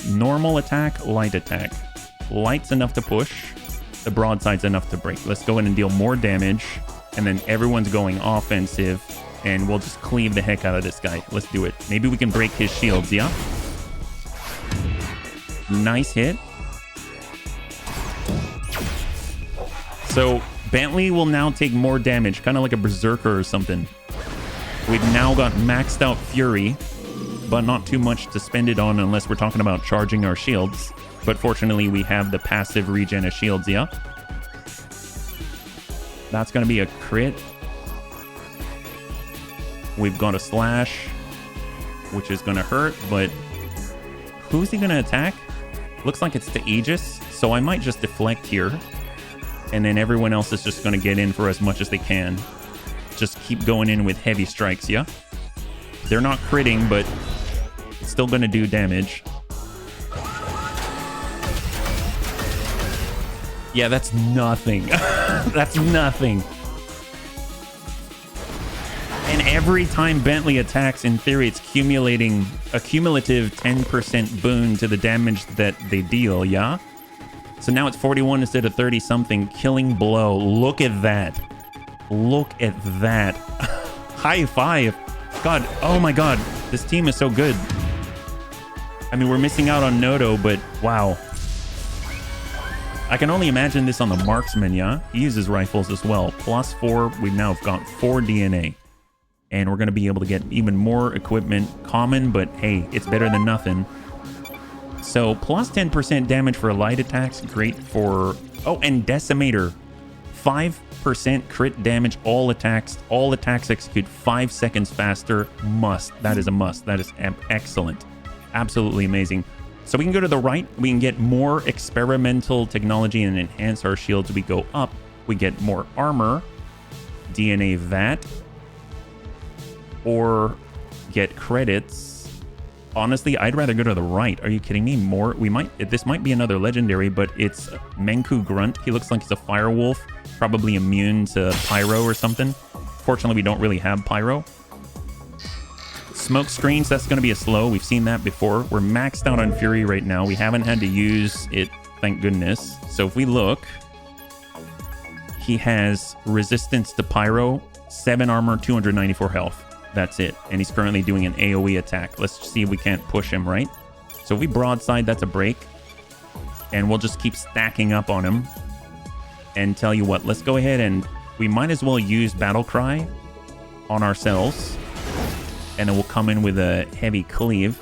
normal attack, light attack. Light's enough to push. The broadside's enough to break. Let's go in and deal more damage. And then everyone's going offensive. and we'll just cleave the heck out of this guy. Let's do it. Maybe we can break his shields, yeah? Nice hit. So Bentley will now take more damage, kind of like a berserker or something. We've now got maxed out Fury, but not too much to spend it on unless we're talking about charging our shields. But fortunately, we have the passive regen of shields, yeah? That's going to be a crit. We've got a slash, which is going to hurt, but who's he going to attack? Looks like it's the Aegis, so I might just deflect here. And then everyone else is just going to get in for as much as they can. Just keep going in with heavy strikes, yeah? They're not critting, but it's still going to do damage. Yeah, that's nothing. That's nothing. And every time Bentley attacks, in theory, it's accumulating a cumulative 10% boon to the damage that they deal, yeah? So now it's 41 instead of 30-something. Killing blow. Look at that. Look at that. High five. God, oh my god. This team is so good. I mean, we're missing out on Noto, but wow. I can only imagine this on the marksman, yeah? He uses rifles as well. +4, we've now got 4 DNA. And we're going to be able to get even more equipment. Common, but hey, it's better than nothing. So, plus 10% damage for light attacks. Great for... Oh, and Decimator. 5% crit damage, all attacks. All attacks execute 5 seconds faster. Must. That is a must. That is excellent. Absolutely amazing. So we can go to the right. We can get more experimental technology and enhance our shields. We go up. We get more armor. DNA that. Or get credits. Honestly, I'd rather go to the right. Are you kidding me? More. We might. This might be another legendary, but it's Menku Grunt. He looks like he's a fire wolf. Probably immune to pyro or something. Fortunately, we don't really have pyro. Smoke screens, that's going to be a slow. We've seen that before. We're maxed out on Fury right now. We haven't had to use it, thank goodness. So if we look, he has resistance to pyro, 7 armor, 294 health. That's it. And he's currently doing an AoE attack. Let's see if we can't push him, right? So if we broadside, that's a break. And we'll just keep stacking up on him. And tell you what, let's go ahead and we might as well use Battle Cry on ourselves. And then we'll come in with a heavy cleave.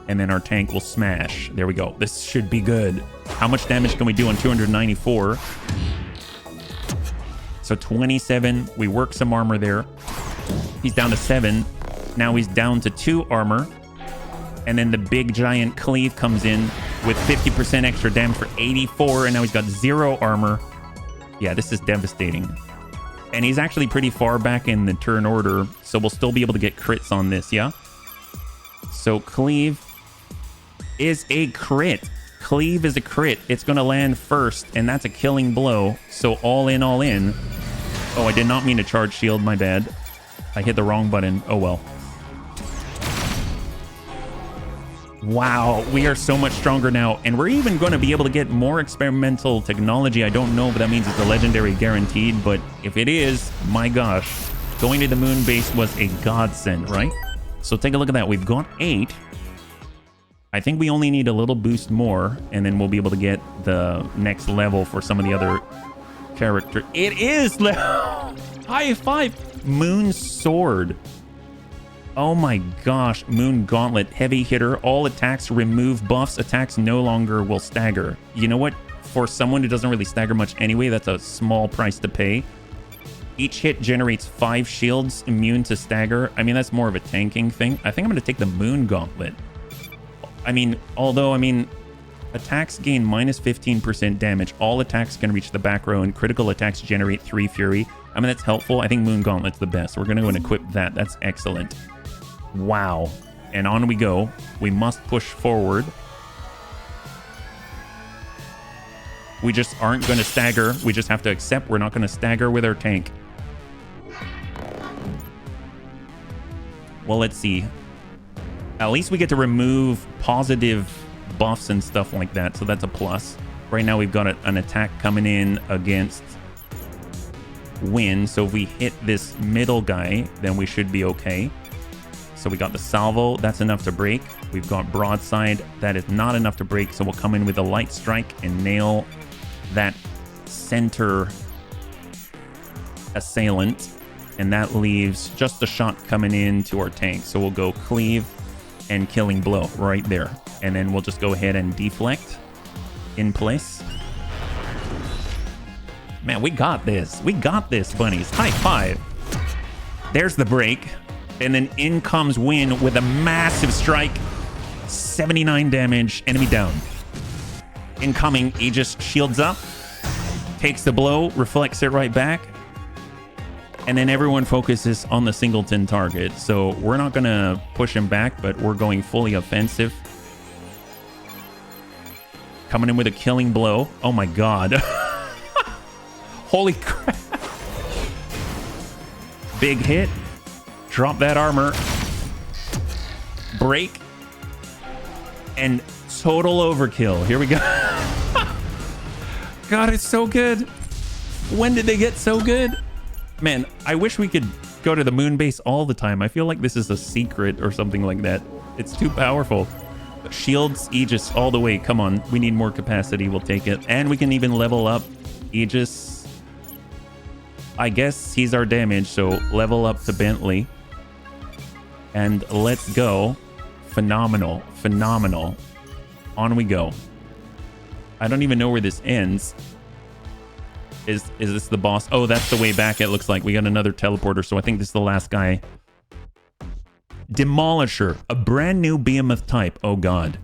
And then our tank will smash. There we go. This should be good. How much damage can we do on 294? So 27. We work some armor there. He's down to 7. Now he's down to 2 armor. And then the big giant cleave comes in with 50% extra damage for 84. And now he's got 0 armor. Yeah, this is devastating. And he's actually pretty far back in the turn order, so we'll still be able to get crits on this, yeah? So Cleave is a crit. Cleave is a crit. It's going to land first, and that's a killing blow. So all in, all in. Oh, I did not mean to charge shield, my bad. I hit the wrong button. Oh, well. Wow, we are so much stronger now, and we're even going to be able to get more experimental technology. I don't know if that means it's a legendary guaranteed, but if it is, my gosh, going to the moon base was a godsend, right? So take a look at that. We've got 8. I think we only need a little boost more, and then we'll be able to get the next level for some of the other characters. It is! High five! Moon Sword. Oh my gosh, Moon Gauntlet, heavy hitter, all attacks remove buffs, attacks no longer will stagger. You know what? For someone who doesn't really stagger much anyway, that's a small price to pay. Each hit generates 5 shields, immune to stagger. I mean, that's more of a tanking thing. I think I'm going to take the Moon Gauntlet. I mean, attacks gain minus 15% damage. All attacks can reach the back row, and critical attacks generate 3 Fury. I mean, that's helpful. I think Moon Gauntlet's the best. We're going to go and equip that. That's excellent. Wow. And on we go. We must push forward. We just aren't going to stagger. We just have to accept we're not going to stagger with our tank. Well, let's see. At least we get to remove positive buffs and stuff like that, so that's a plus. Right now we've got an attack coming in against win. So if we hit this middle guy, then we should be okay. So we got the salvo. That's enough to break. We've got broadside. That is not enough to break. So we'll come in with a light strike and nail that center assailant. And that leaves just a shot coming into our tank. So we'll go cleave and killing blow right there. And then we'll just go ahead and deflect in place. Man, we got this. We got this, bunnies. High five. There's the break. And then in comes Win with a massive strike. 79 damage. Enemy down. Incoming. Aegis shields up. Takes the blow. Reflects it right back. And then everyone focuses on the singleton target. So we're not going to push him back, but we're going fully offensive. Coming in with a killing blow. Oh my god. Holy crap. Big hit. Drop that armor. Break. And total overkill. Here we go. God, it's so good. When did they get so good? Man, I wish we could go to the moon base all the time. I feel like this is a secret or something like that. It's too powerful. Shields, Aegis all the way. Come on. We need more capacity. We'll take it. And we can even level up Aegis. I guess he's our damage, so level up to Bentley. And let's go. Phenomenal. Phenomenal. On we go. I don't even know where this ends. Is this the boss? Oh, that's the way back, it looks like. We got another teleporter, so I think this is the last guy. Demolisher, a brand new behemoth type. Oh god.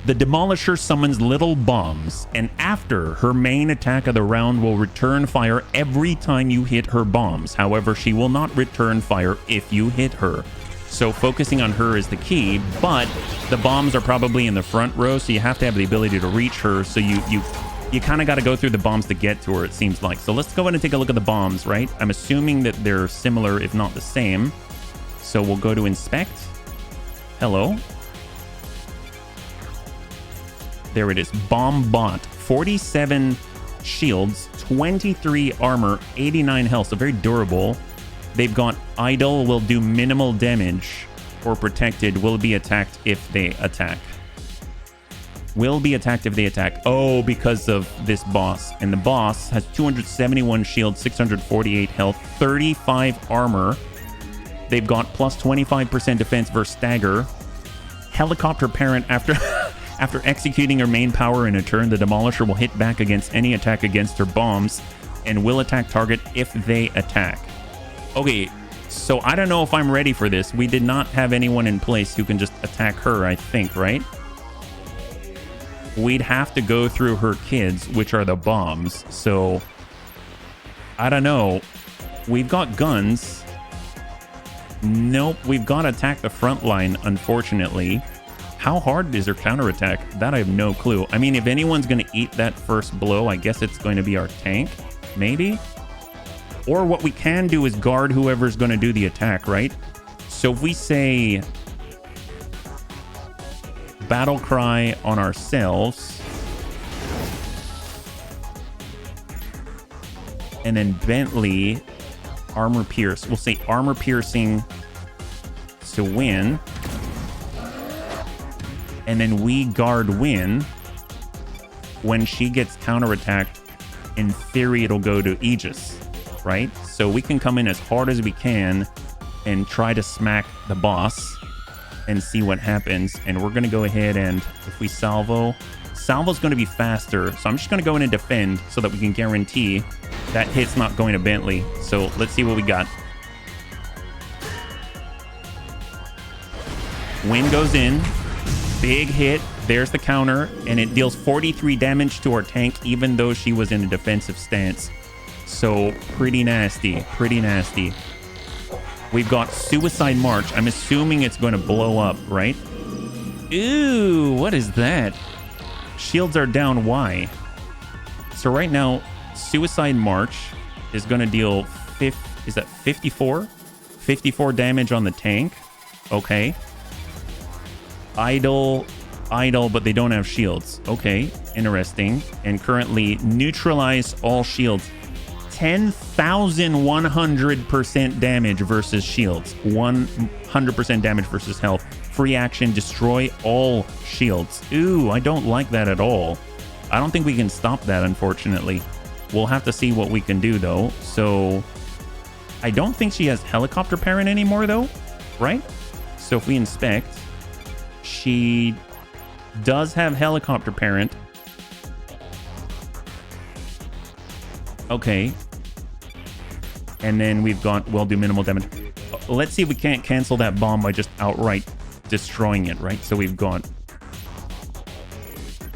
The Demolisher summons little bombs, and after her main attack of the round will return fire every time you hit her bombs. However, she will not return fire if you hit her. So focusing on her is the key, but the bombs are probably in the front row, so you have to have the ability to reach her, so you kind of got to go through the bombs to get to her, it seems like. So let's go ahead and take a look at the bombs, right? I'm assuming that they're similar, if not the same. So we'll go to inspect. Hello. There it is. Bomb bot. 47 shields, 23 armor, 89 health. So very durable. They've got idle, will do minimal damage, or protected, will be attacked if they attack. Will be attacked if they attack. Oh, because of this boss. And the boss has 271 shield, 648 health, 35 armor. They've got plus 25% defense versus stagger. Helicopter parent. After after executing her main power in a turn, the Demolisher will hit back against any attack against her bombs and will attack target if they attack. Okay, so I don't know if I'm ready for this. We did not have anyone in place who can just attack her, I think, right? We'd have to go through her kids, which are the bombs. So, I don't know. We've got guns. Nope, we've got to attack the front line, unfortunately. How hard is her counterattack? That I have no clue. I mean, if anyone's going to eat that first blow, I guess it's going to be our tank, maybe? Or what we can do is guard whoever's going to do the attack, right? So if we say battle cry on ourselves, and then Bentley armor pierce. We'll say armor piercing to Win, and then we guard Win. When she gets counterattacked, in theory it'll go to Aegis, right? So we can come in as hard as we can and try to smack the boss and see what happens. And we're going to go ahead and if we salvo's going to be faster. So I'm just going to go in and defend so that we can guarantee that hit's not going to Bentley. So let's see what we got. Win goes in. Big hit. There's the counter. And it deals 43 damage to our tank, even though she was in a defensive stance. So pretty nasty. Pretty nasty. We've got Suicide March. I'm assuming it's going to blow up, right? Ooh, what is that? Shields are down. Why? So right now, Suicide March is going to deal 54? 54 damage on the tank. Okay. Idle, but they don't have shields. Okay, interesting. And currently neutralize all shields. 10,100% damage versus shields. 100% damage versus health. Free action, destroy all shields. Ooh, I don't like that at all. I don't think we can stop that, unfortunately. We'll have to see what we can do, though. So, I don't think she has helicopter parent anymore, though, right? So if we inspect, she does have helicopter parent. Okay. And then we've got, we'll do minimal damage. Let's see if we can't cancel that bomb by just outright destroying it, right? So we've got,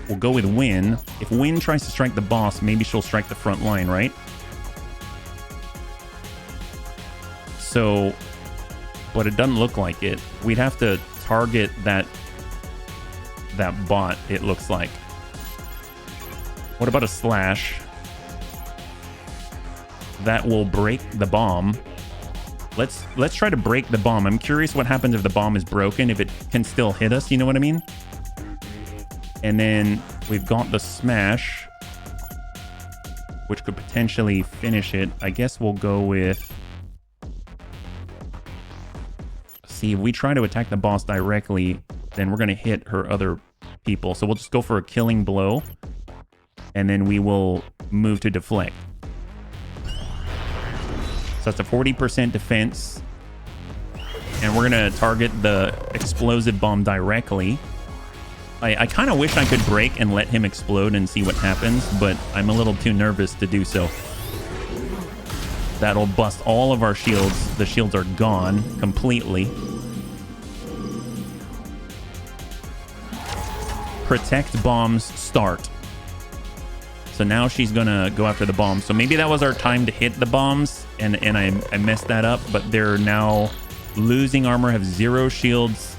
we'll go with Win. If Win tries to strike the boss, maybe she'll strike the front line, right? So, but it doesn't look like it. We'd have to target that bot, it looks like. What about a slash? That will break the bomb. Let's try to break the bomb. I'm curious what happens if the bomb is broken, if it can still hit us, you know what I mean? And then we've got the smash, which could potentially finish it. I guess we'll go with... See, if we try to attack the boss directly, then we're going to hit her other people. So we'll just go for a killing blow, and then we will move to deflect. So that's a 40% defense. And we're going to target the explosive bomb directly. I kind of wish I could break and let him explode and see what happens, but I'm a little too nervous to do so. That'll bust all of our shields. The shields are gone completely. Protect bombs start. So now she's gonna go after the bombs. So maybe that was our time to hit the bombs, and I messed that up, but they're now losing armor, have 0 shields.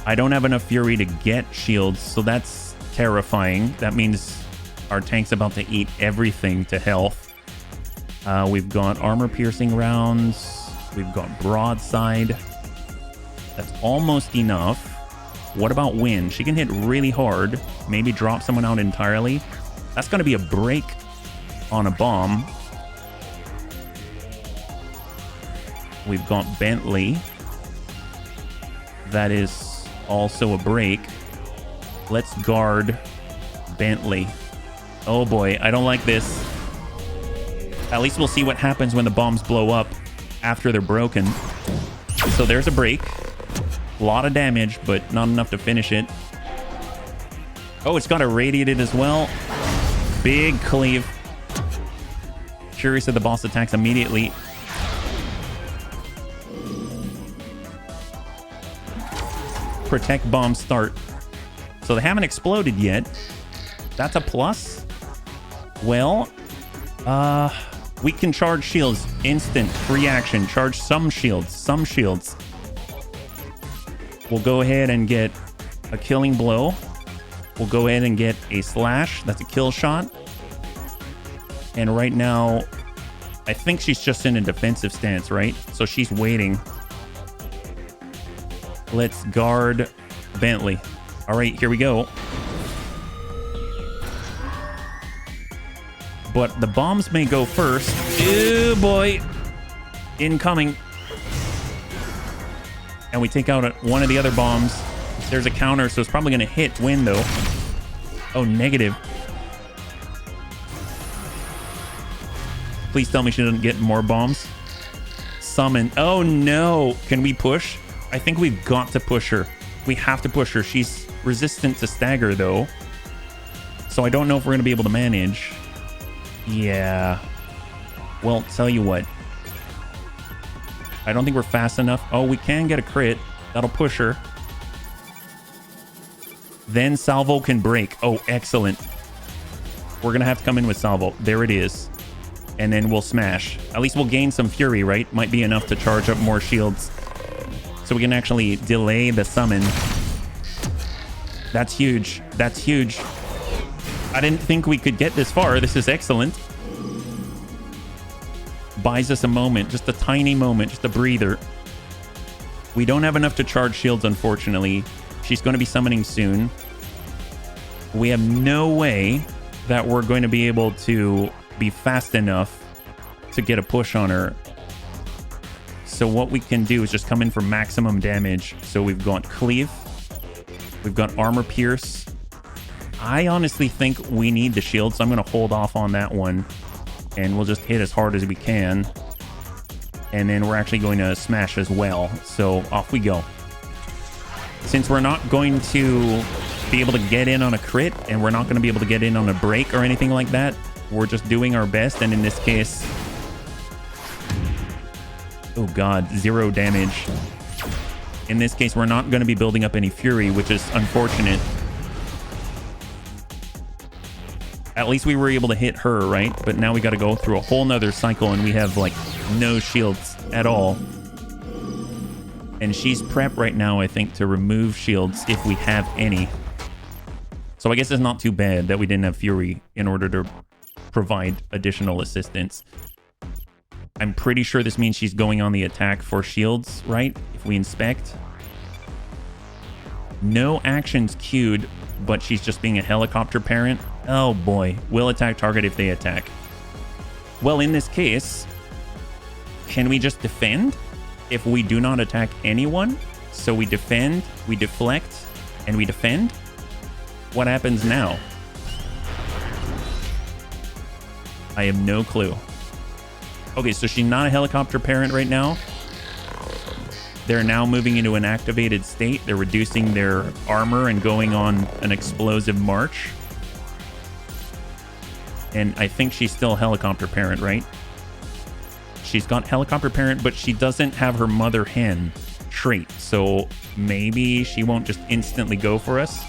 I don't have enough fury to get shields, so that's terrifying. That means our tank's about to eat everything to health. We've got armor piercing rounds. We've got broadside. That's almost enough. What about Wind? She can hit really hard. Maybe drop someone out entirely. That's going to be a break on a bomb. We've got Bentley. That is also a break. Let's guard Bentley. Oh boy, I don't like this. At least we'll see what happens when the bombs blow up after they're broken. So there's a break. A lot of damage, but not enough to finish it. Oh, it's got irradiated as well. Big cleave. Curious if the boss attacks immediately. Protect bomb start. So they haven't exploded yet. That's a plus. Well, we can charge shields. Instant, free action. Charge some shields. Some shields. We'll go ahead and get a killing blow. We'll go ahead and get a slash. That's a kill shot. And right now, I think she's just in a defensive stance, right? So she's waiting. Let's guard Bentley. All right, here we go. But the bombs may go first. Oh boy. Incoming. And we take out one of the other bombs. There's a counter, so it's probably going to hit Win, though. Oh, negative. Please tell me she doesn't get more bombs. Summon. Oh, no. Can we push? I think we've got to push her. We have to push her. She's resistant to stagger, though. So I don't know if we're going to be able to manage. Yeah. Well, tell you what. I don't think we're fast enough. Oh, we can get a crit. That'll push her. Then Salvo can break. Oh, excellent. We're going to have to come in with Salvo. There it is. And then we'll smash. At least we'll gain some fury, right? Might be enough to charge up more shields. So we can actually delay the summon. That's huge. That's huge. I didn't think we could get this far. This is excellent. Buys us a moment, just a tiny moment, just a breather. We don't have enough to charge shields, unfortunately. She's going to be summoning soon. We have no way that we're going to be able to be fast enough to get a push on her. So what we can do is just come in for maximum damage. So we've got cleave, we've got armor pierce. I honestly think we need the shield, so I'm going to hold off on that one, and we'll just hit as hard as we can. And then we're actually going to smash as well. So off we go. Since we're not going to be able to get in on a crit, and we're not going to be able to get in on a break or anything like that, we're just doing our best. And in this case, oh god, 0 damage. In this case, we're not going to be building up any fury, which is unfortunate. At least we were able to hit her, right? But now we got to go through a whole nother cycle, and we have like no shields at all. And she's prepped right now, I think, to remove shields if we have any. So I guess it's not too bad that we didn't have fury in order to provide additional assistance. I'm pretty sure this means she's going on the attack for shields, right? If we inspect. No actions queued, but she's just being a helicopter parent. Oh boy, will attack target if they attack. Well, in this case, can we just defend if we do not attack anyone? So we defend, we deflect, and we defend? What happens now? I have no clue. Okay, so she's not a helicopter parent right now. They're now moving into an activated state. They're reducing their armor and going on an explosive march. And I think she's still helicopter parent, right? She's got helicopter parent, but she doesn't have her mother hen trait. So maybe she won't just instantly go for us.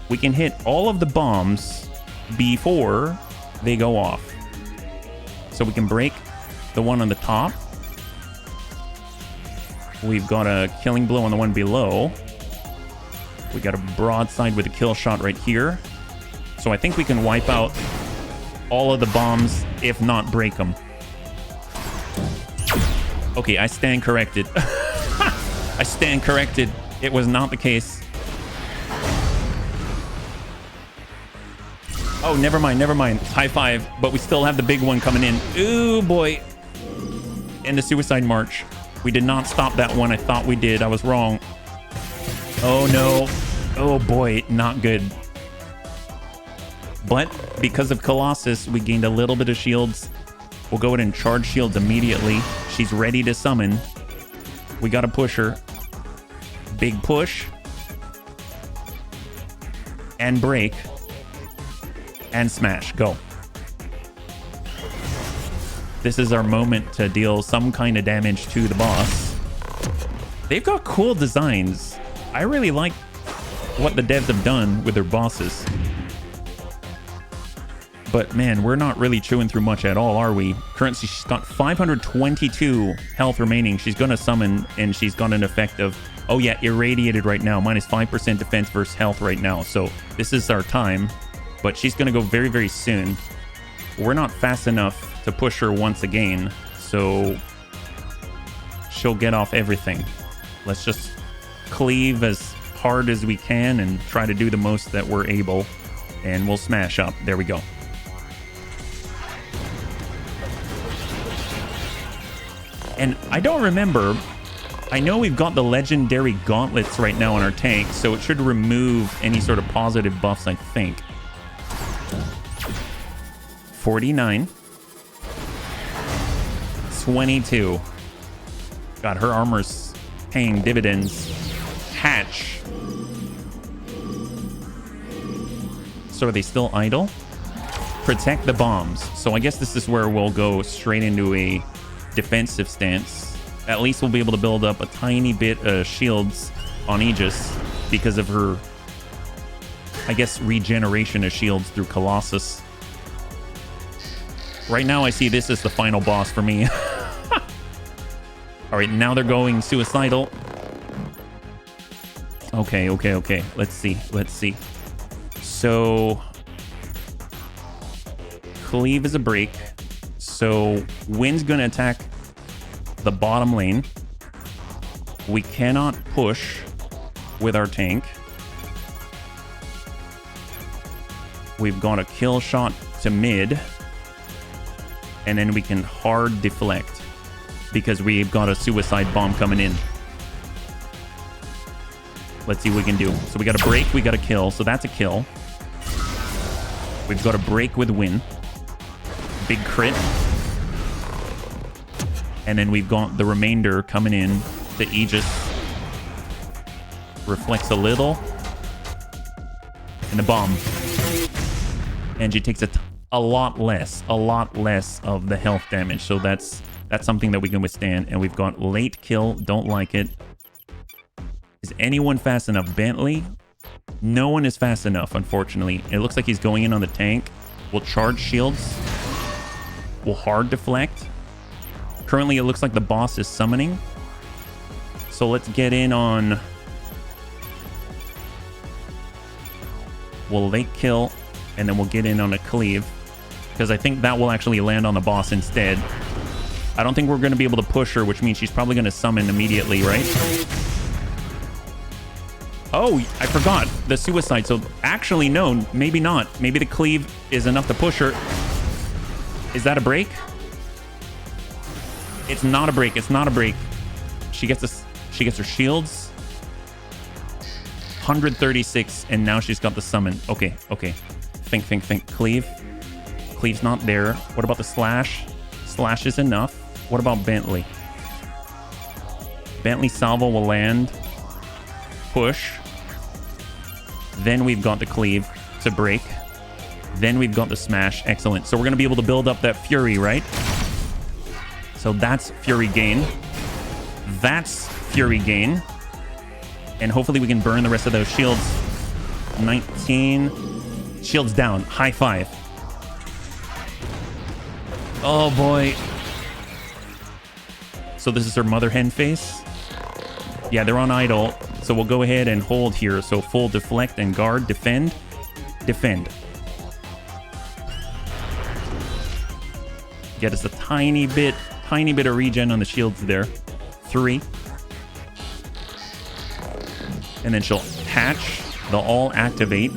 We can hit all of the bombs before they go off. So we can break the one on the top. We've got a killing blow on the one below. We got a broadside with a kill shot right here. So I think we can wipe out all of the bombs, if not break them. Okay, I stand corrected. I stand corrected. It was not the case. Oh, never mind, never mind. High five, but we still have the big one coming in. Ooh, boy. And the suicide march. We did not stop that one. I thought we did. I was wrong. Oh, no. Oh, boy. Not good. But because of Colossus, we gained a little bit of shields. We'll go ahead and charge shields immediately. She's ready to summon. We got to push her. Big push. And break. And smash. Go. This is our moment to deal some kind of damage to the boss. They've got cool designs. I really like what the devs have done with their bosses. But man, we're not really chewing through much at all, are we? Currently, she's got 522 health remaining. She's going to summon, and she's got an effect of, oh yeah, irradiated right now. Minus 5% defense versus health right now. So this is our time. But she's going to go very, very soon. We're not fast enough to push her once again, so she'll get off everything. Let's just cleave as hard as we can and try to do the most that we're able, and we'll smash up. There we go. And I don't remember, I know we've got the legendary gauntlets right now on our tank, so it should remove any sort of positive buffs, I think. 49. 22. God, her armor's paying dividends. Hatch. So are they still idle? Protect the bombs. So I guess this is where we'll go straight into a defensive stance. At least we'll be able to build up a tiny bit of shields on Aegis because of her, I guess, regeneration of shields through Colossus. Right now, I see this as the final boss for me. All right, now they're going suicidal. Okay. Let's see. So, cleave is a break. So, Wind's going to attack the bottom lane. We cannot push with our tank. We've got a kill shot to mid. And then we can hard deflect because we've got a suicide bomb coming in. Let's see what we can do. So we got a break, we got a kill. So that's a kill. We've got a break with win. Big crit. And then we've got the remainder coming in. The Aegis reflects a little. And the bomb. And she takes a lot less of the health damage. So that's something that we can withstand. And we've got late kill. Don't like it. Is anyone fast enough? Bentley? No one is fast enough, unfortunately. It looks like he's going in on the tank. We'll charge shields. We'll hard deflect. Currently, it looks like the boss is summoning. So let's get in on... We'll late kill, and then we'll get in on a cleave. Because I think that will actually land on the boss instead. I don't think we're going to be able to push her, which means she's probably going to summon immediately, right? Oh, I forgot. The suicide. So actually, no, maybe not. Maybe the cleave is enough to push her. Is that a break? It's not a break. It's not a break. She gets her shields. 136, and now she's got the summon. Okay, okay. Think. Cleave. Cleave's not there. What about the slash? Slash is enough. What about Bentley? Bentley salvo will land. Push. Then we've got the cleave to break. Then we've got the smash. Excellent. So we're going to be able to build up that fury, right? So that's fury gain. That's fury gain. And hopefully we can burn the rest of those shields. 19. Shields down. High five. Oh boy. So this is her mother hen face. Yeah, they're on idle. So we'll go ahead and hold here. So full deflect and guard. Defend. Defend. Get us a tiny bit of regen on the shields there. 3. And then she'll hatch. They'll all activate.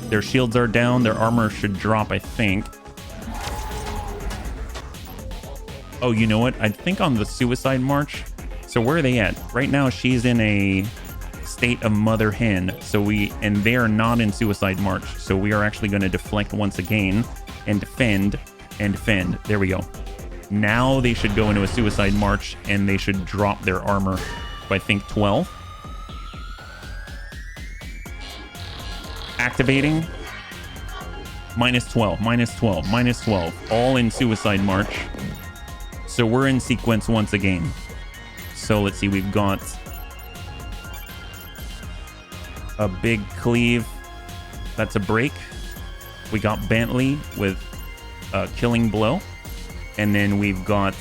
Their shields are down. Their armor should drop, I think. Oh, you know what? I think on the suicide march. So where are they at? Right now, she's in a state of mother hen. And they are not in suicide march. So we are actually going to deflect once again and defend and defend. There we go. Now they should go into a suicide march and they should drop their armor by, I think, 12. Activating. Minus 12, minus 12, minus 12. All in suicide march. So we're in sequence once again. So let's see, we've got a big cleave. That's a break. We got Bentley with a killing blow. And then we've got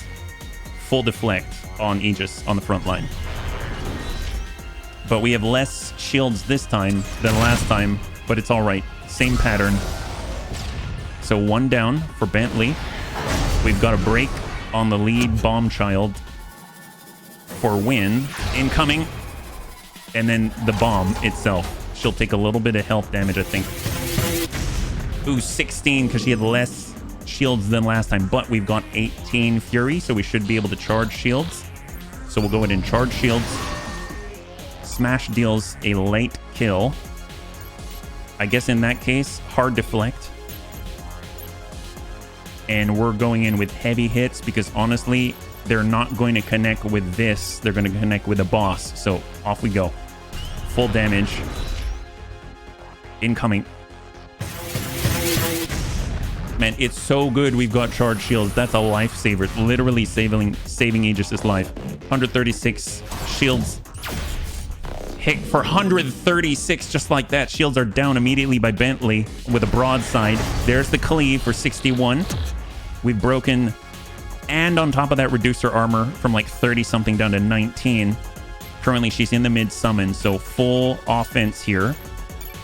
full deflect on Aegis on the front line. But we have less shields this time than last time, but it's all right. Same pattern. So 1 down for Bentley. We've got a break on the lead bomb child for win. Incoming. And then the bomb itself. She'll take a little bit of health damage, I think. Ooh, 16 because she had less shields than last time, but we've got 18 fury, so we should be able to charge shields. So we'll go ahead and charge shields. Smash deals a late kill. I guess in that case, hard deflect. And we're going in with heavy hits because honestly, they're not going to connect with this. They're going to connect with the boss. So off we go. Full damage. Incoming. Man, it's so good we've got charge shields. That's a lifesaver. Literally saving Aegis' life. 136 shields. Hit for 136 just like that. Shields are down immediately by Bentley with a broadside. There's the cleave for 61. We've broken, and on top of that, reduced her armor from like 30 something down to 19. Currently, she's in the mid summon, so full offense here.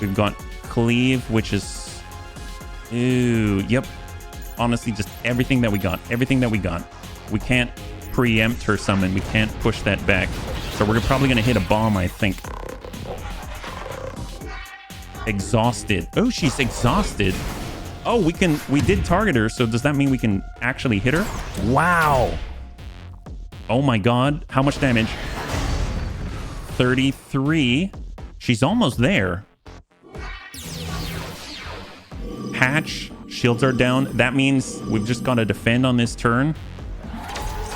We've got cleave, which is, ooh, yep. Honestly, just everything that we got. Everything that we got. We can't preempt her summon. We can't push that back. So we're probably going to hit a bomb, I think. Exhausted. Oh, she's exhausted. Oh, we did target her, so does that mean we can actually hit her? Wow. Oh my god, how much damage? 33. She's almost there. Hatch, shields are down. That means we've just got to defend on this turn.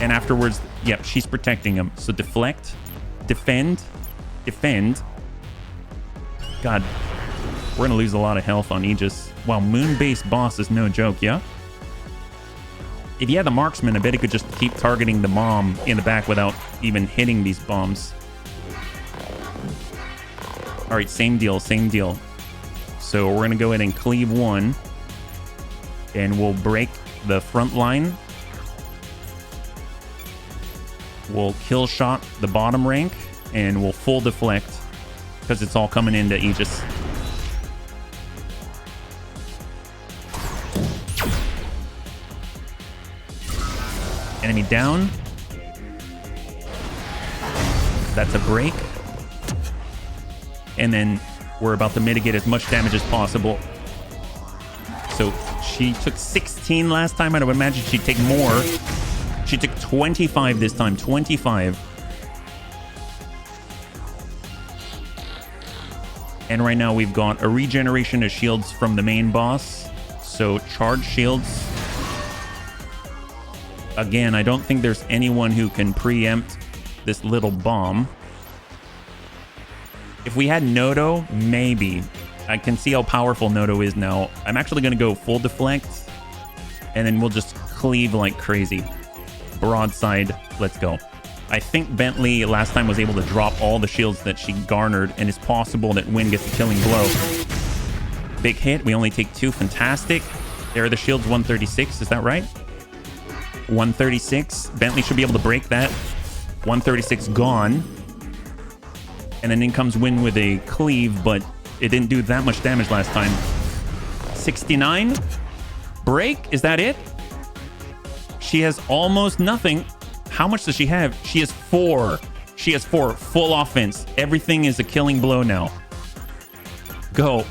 And afterwards, yep, she's protecting him. So deflect, defend, defend. God, we're going to lose a lot of health on Aegis. Wow, moon-based boss is no joke, yeah? If you had the marksman, I bet it could just keep targeting the mom in the back without even hitting these bombs. All right, same deal, same deal. So we're going to go ahead and cleave one. And we'll break the front line. We'll kill shot the bottom rank. And we'll full deflect. Because it's all coming into Aegis. Enemy down. That's a break. And then we're about to mitigate as much damage as possible. So she took 16 last time. I'd imagine she'd take more. She took 25 this time. 25. And right now we've got a regeneration of shields from the main boss. So charge shields. Again, I don't think there's anyone who can preempt this little bomb. If we had Nodo, maybe. I can see how powerful Nodo is now. I'm actually going to go full deflect. And then we'll just cleave like crazy. Broadside, let's go. I think Bentley last time was able to drop all the shields that she garnered. And it's possible that Wynn gets a killing blow. Big hit. We only take 2. Fantastic. There are the shields, 136. Is that right? 136. Bentley should be able to break that. 136 gone. And then in comes Wynn with a cleave, but it didn't do that much damage last time. 69. Break? Is that it? She has almost nothing. How much does she have? She has 4. She has 4. Full offense. Everything is a killing blow now. Go.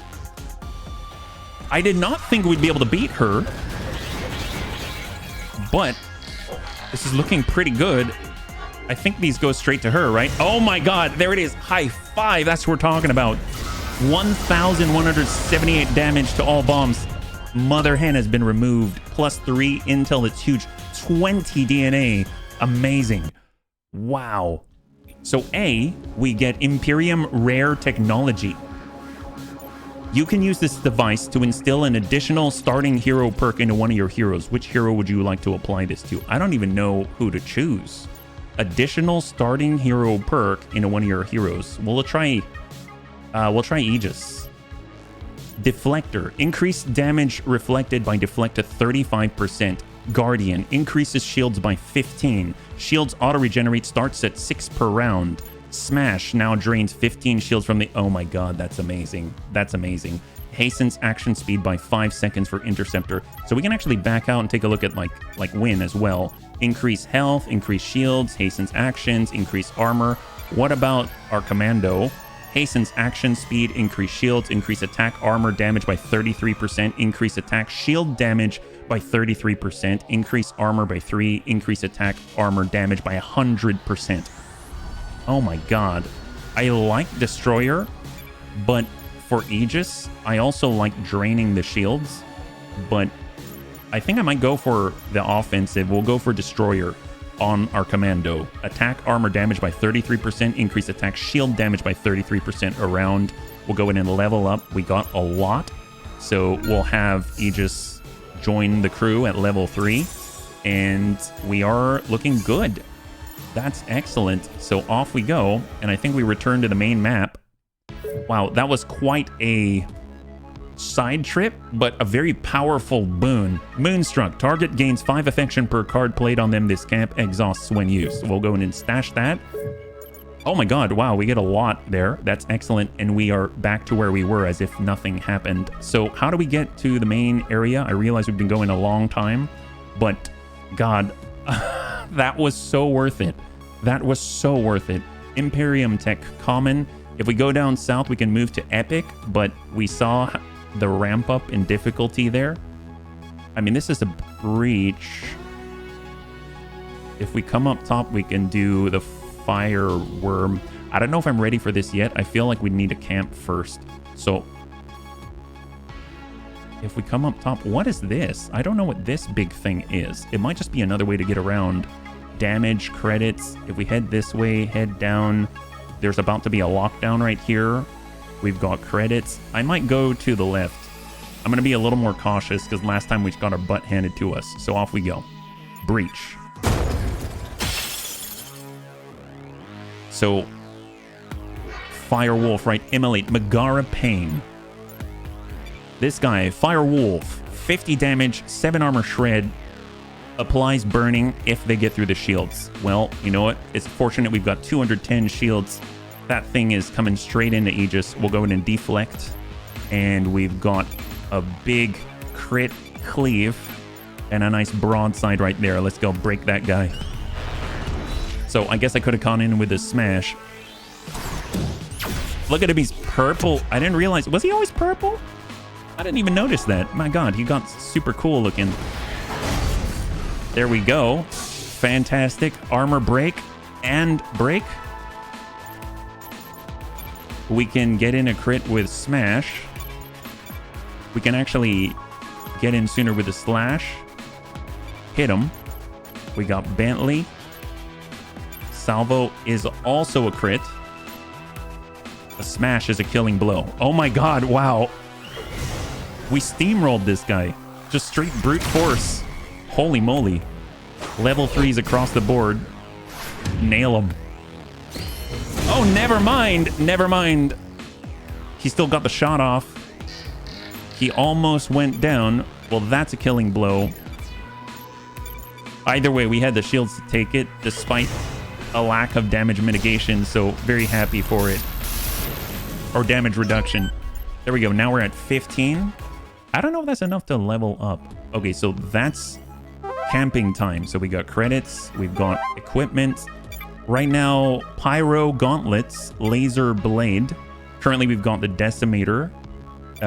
I did not think we'd be able to beat her. But this is looking pretty good. I think these go straight to her, right? Oh my god, there it is. High five. That's what we're talking about. 1,178 damage to all bombs. Mother hen has been removed. +3 intel. It's huge. 20 DNA. Amazing. Wow. So A, we get Imperium Rare Technology. You can use this device to instill an additional starting hero perk into one of your heroes. Which hero would you like to apply this to? I don't even know who to choose. Additional starting hero perk into one of your heroes. We'll try Aegis. Deflector. Increased damage reflected by deflect to 35%. Guardian. Increases shields by 15. Shields auto-regenerate, starts at 6 per round. Smash now drains 15 shields from the... Oh my god, that's amazing. That's amazing. Hastens action speed by 5 seconds for Interceptor. So we can actually back out and take a look at like Wynn as well. Increase health, increase shields, hastens actions, increase armor. What about our Commando? Hastens action speed, increase shields, increase attack armor damage by 33%, increase attack shield damage by 33%, increase armor by 3, increase attack armor damage by 100%. Oh my god. I like Destroyer, but for Aegis, I also like draining the shields, but I think I might go for the offensive. We'll go for Destroyer on our Commando. Attack armor damage by 33%, increase attack shield damage by 33% around. We'll go in and level up. We got a lot, so we'll have Aegis join the crew at level 3, and we are looking good. That's excellent. So off we go, and I think we return to the main map. Wow, that was quite a side trip, but a very powerful boon. Moonstruck. Target gains 5 affection per card played on them. This camp exhausts when used. We'll go in and stash that. Oh my god, wow, we get a lot there. That's excellent, and we are back to where we were as if nothing happened. So how do we get to the main area? I realize we've been going a long time, but god, that was so worth it. That was so worth it. Imperium Tech Common. If we go down south, we can move to Epic, but we saw the ramp up in difficulty there. I mean, this is a breach. If we come up top, we can do the fire worm. I don't know if I'm ready for this yet. I feel like we need a camp first. So if we come up top, what is this? I don't know what this big thing is. It might just be another way to get around. Damage, credits. If we head this way, head down. There's about to be a lockdown right here. We've got credits. I might go to the left. I'm going to be a little more cautious because last time we got our butt handed to us. So off we go. Breach. So, Firewolf, right? Immolate. Megara Pain. This guy, Firewolf. 50 damage, 7 armor shred. Applies burning if they get through the shields. Well, you know what? It's fortunate we've got 210 shields. That thing is coming straight into Aegis. We'll go in and deflect. And we've got a big crit cleave and a nice broadside right there. Let's go break that guy. So I guess I could have gone in with a smash. Look at him, he's purple. I didn't realize, was he always purple? I didn't even notice that. My God, he got super cool looking. There we go. Fantastic. Armor break and break. We can get in a crit with smash. We can actually get in sooner with a slash. Hit him. We got Bentley. Salvo is also a crit. A smash is a killing blow. Oh my God, wow. We steamrolled this guy. Just straight brute force. Holy moly. Level 3s across the board. Nail him. Oh, never mind. Never mind. He still got the shot off. He almost went down. Well, that's a killing blow. Either way, we had the shields to take it, despite a lack of damage mitigation, so very happy for it. Or damage reduction. There we go. Now we're at 15. I don't know if that's enough to level up. Okay, so that's camping time. So we got credits. We've got equipment. Right now, pyro gauntlets, laser blade. Currently, we've got the decimator.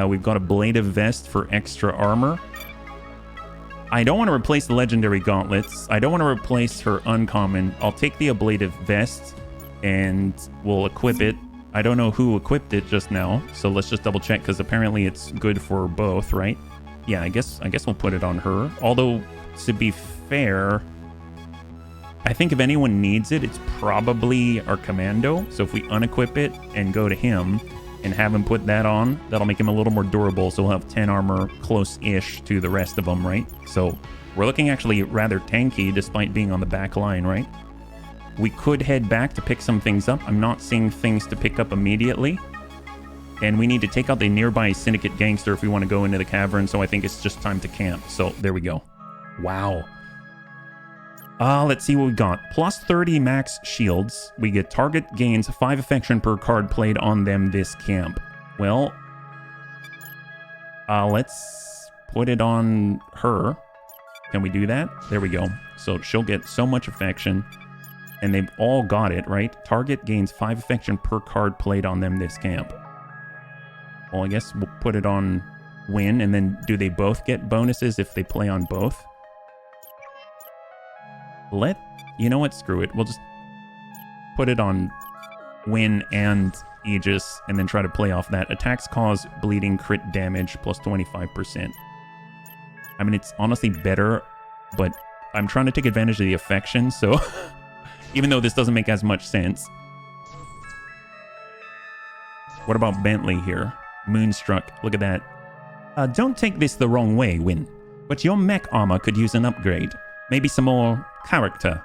We've got a blade of vest for extra armor. I don't want to replace the legendary gauntlets. I don't want to replace her uncommon. I'll take the ablative vest and we'll equip it. I don't know who equipped it just now, so let's just double check because apparently it's good for both, right? Yeah, I guess we'll put it on her. Although, to be fair, I think if anyone needs it, it's probably our commando. So if we unequip it and go to him and have him put that on, that'll make him a little more durable. So we'll have 10 armor close-ish to the rest of them, right? So we're looking actually rather tanky despite being on the back line, right? We could head back to pick some things up. I'm not seeing things to pick up immediately. And we need to take out the nearby Syndicate gangster if we want to go into the cavern. So I think it's just time to camp. So there we go. Wow. Let's see what we got. Plus 30 max shields. We get target gains 5 affection per card played on them this camp. Well, let's put it on her. Can we do that? There we go. So she'll get so much affection. And they've all got it, right? Target gains 5 affection per card played on them this camp. Well, I guess we'll put it on win. And then do they both get bonuses if they play on both? You know what? Screw it. We'll just put it on win and Aegis and then try to play off that. Attacks cause bleeding crit damage plus 25%. I mean, it's honestly better, but I'm trying to take advantage of the affection, so even though this doesn't make as much sense. What about Bentley here? Moonstruck. Look at that. Don't take this the wrong way, Win, but your mech armor could use an upgrade. Maybe some more character.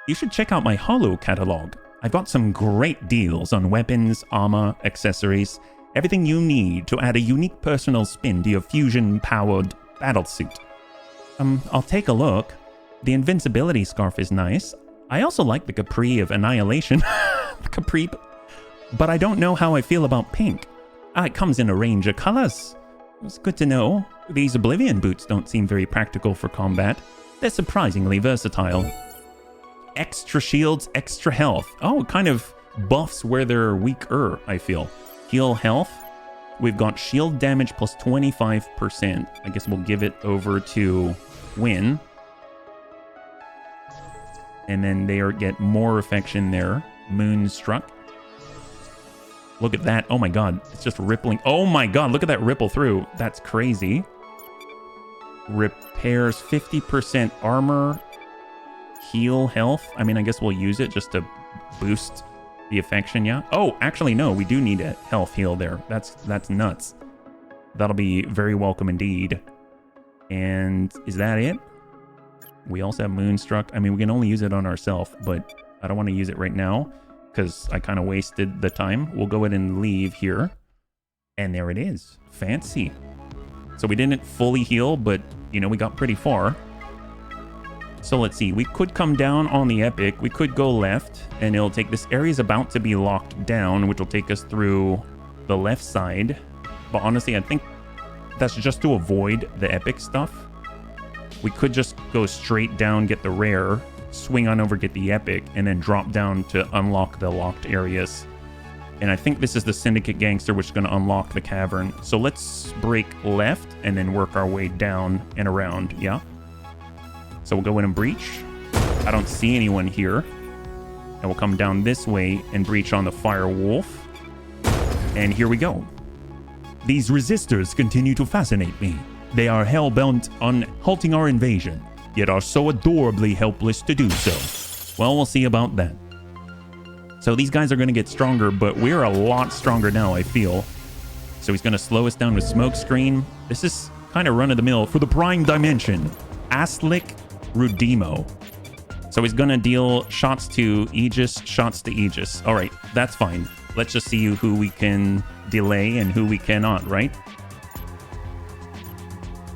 You should check out my holo catalog. I've got some great deals on weapons, armor, accessories, everything you need to add a unique personal spin to your fusion-powered battlesuit. I'll take a look. The invincibility scarf is nice. I also like the Capri of Annihilation. Capri, but I don't know how I feel about pink. It comes in a range of colors. It's good to know. These Oblivion boots don't seem very practical for combat. They're surprisingly versatile. Extra shields, extra health. Oh, it kind of buffs where they're weaker, I feel. Heal health. We've got shield damage plus 25%. I guess we'll give it over to Win. And then they get more affection there. Moonstruck. Look at that. Oh my god. It's just rippling. Oh my god. Look at that ripple through. That's crazy. Repairs 50% armor. Heal health. I mean, I guess we'll use it just to boost the affection, yeah? Oh, actually, no. We do need a health heal there. That's nuts. That'll be very welcome indeed. And is that it? We also have Moonstruck. I mean, we can only use it on ourselves, but I don't want to use it right now because I kind of wasted the time. We'll go ahead and leave here. And there it is. Fancy. So we didn't fully heal, but, you know, we got pretty far. So let's see. We could come down on the epic. We could go left, and it'll take... This area's about to be locked down, which will take us through the left side. But honestly, I think that's just to avoid the epic stuff. We could just go straight down, get the rare, swing on over, get the epic, and then drop down to unlock the locked areas. And I think this is the Syndicate Gangster, which is going to unlock the cavern. So let's break left and then work our way down and around, yeah? So we'll go in and breach. I don't see anyone here. And we'll come down this way and breach on the Fire Wolf. And here we go. These resistors continue to fascinate me. They are hell-bent on halting our invasion, yet are so adorably helpless to do so. Well, we'll see about that. So these guys are going to get stronger, but we're a lot stronger now, I feel. So he's going to slow us down with Smoke Screen. This is kind of run-of-the-mill for the Prime Dimension. Aslic Rudimo. So he's going to deal shots to Aegis, shots to Aegis. All right, that's fine. Let's just see who we can delay and who we cannot, right?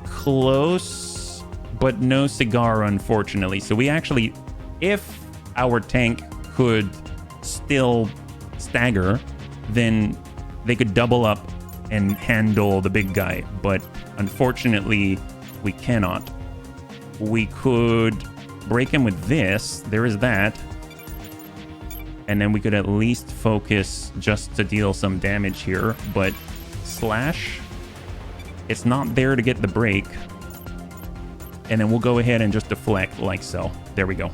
Close, but no cigar, unfortunately. So we actually, if our tank could still stagger, then they could double up and handle the big guy. But unfortunately, we cannot. We could break him with this. There is that. And then we could at least focus just to deal some damage here. But slash, it's not there to get the break. And then we'll go ahead and just deflect like so. There we go.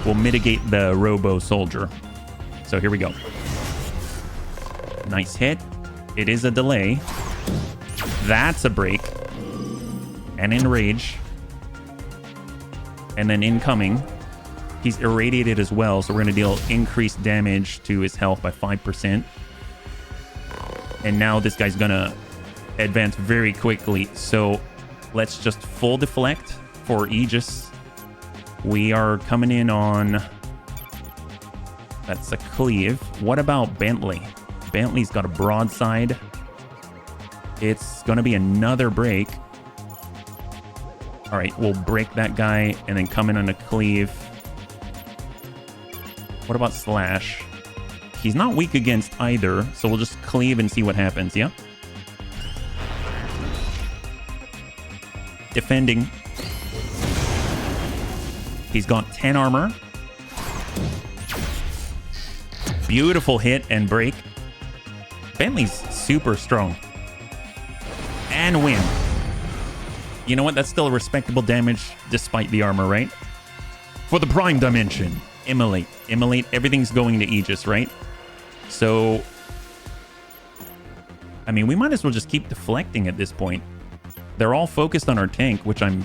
We'll mitigate the Robo Soldier. So here we go. Nice hit. It is a delay. That's a break. And enrage. And then incoming. He's irradiated as well, so we're going to deal increased damage to his health by 5%. And now this guy's going to advance very quickly. So let's just full deflect for Aegis. We are coming in on... That's a cleave. What about Bentley? Bentley's got a broadside. It's going to be another break. All right, we'll break that guy and then come in on a cleave. What about slash? He's not weak against either, so we'll just cleave and see what happens, yeah? Defending. He's got 10 armor. Beautiful hit and break. Bentley's super strong. And win. You know what? That's still a respectable damage despite the armor, right? For the Prime Dimension. Immolate. Immolate. Everything's going to Aegis, right? So, I mean, we might as well just keep deflecting at this point. They're all focused on our tank, which I'm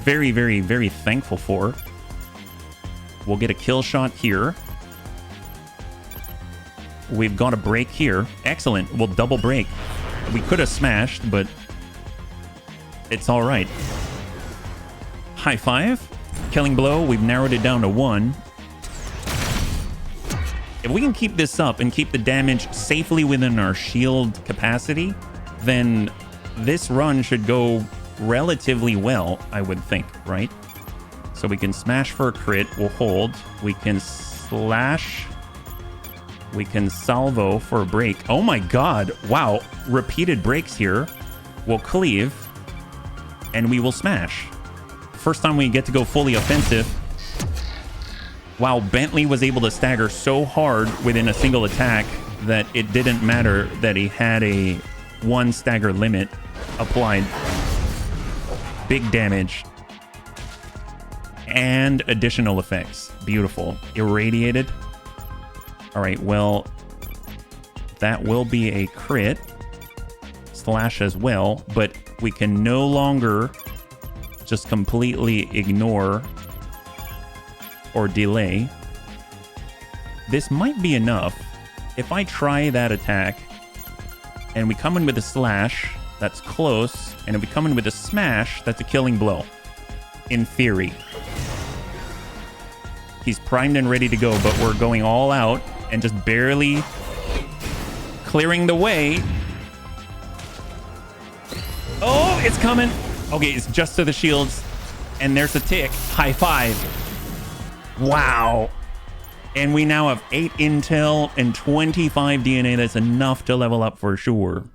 very, very, very thankful for. We'll get a kill shot here. We've got a break here. Excellent. We'll double break. We could have smashed, but it's all right. High five. Killing blow. We've narrowed it down to 1. If we can keep this up and keep the damage safely within our shield capacity, then this run should go relatively well, I would think, right? So we can smash for a crit. We'll hold. We can slash. We can salvo for a break. Oh my god. Wow. Repeated breaks here. We'll cleave. And we will smash. First time we get to go fully offensive. Wow, Bentley was able to stagger so hard within a single attack. that it didn't matter that he had a 1 stagger limit applied. Big damage. And additional effects. Beautiful. Irradiated. All right, well, that will be a crit. Slash as well, but we can no longer just completely ignore or delay. This might be enough. If I try that attack and we come in with a slash, that's close, and if we come in with a smash, that's a killing blow. In theory. He's primed and ready to go, but we're going all out and just barely clearing the way. Oh, it's coming. Okay, it's just to the shields. And there's a tick. High five. Wow. And we now have 8 intel and 25 DNA. That's enough to level up for sure.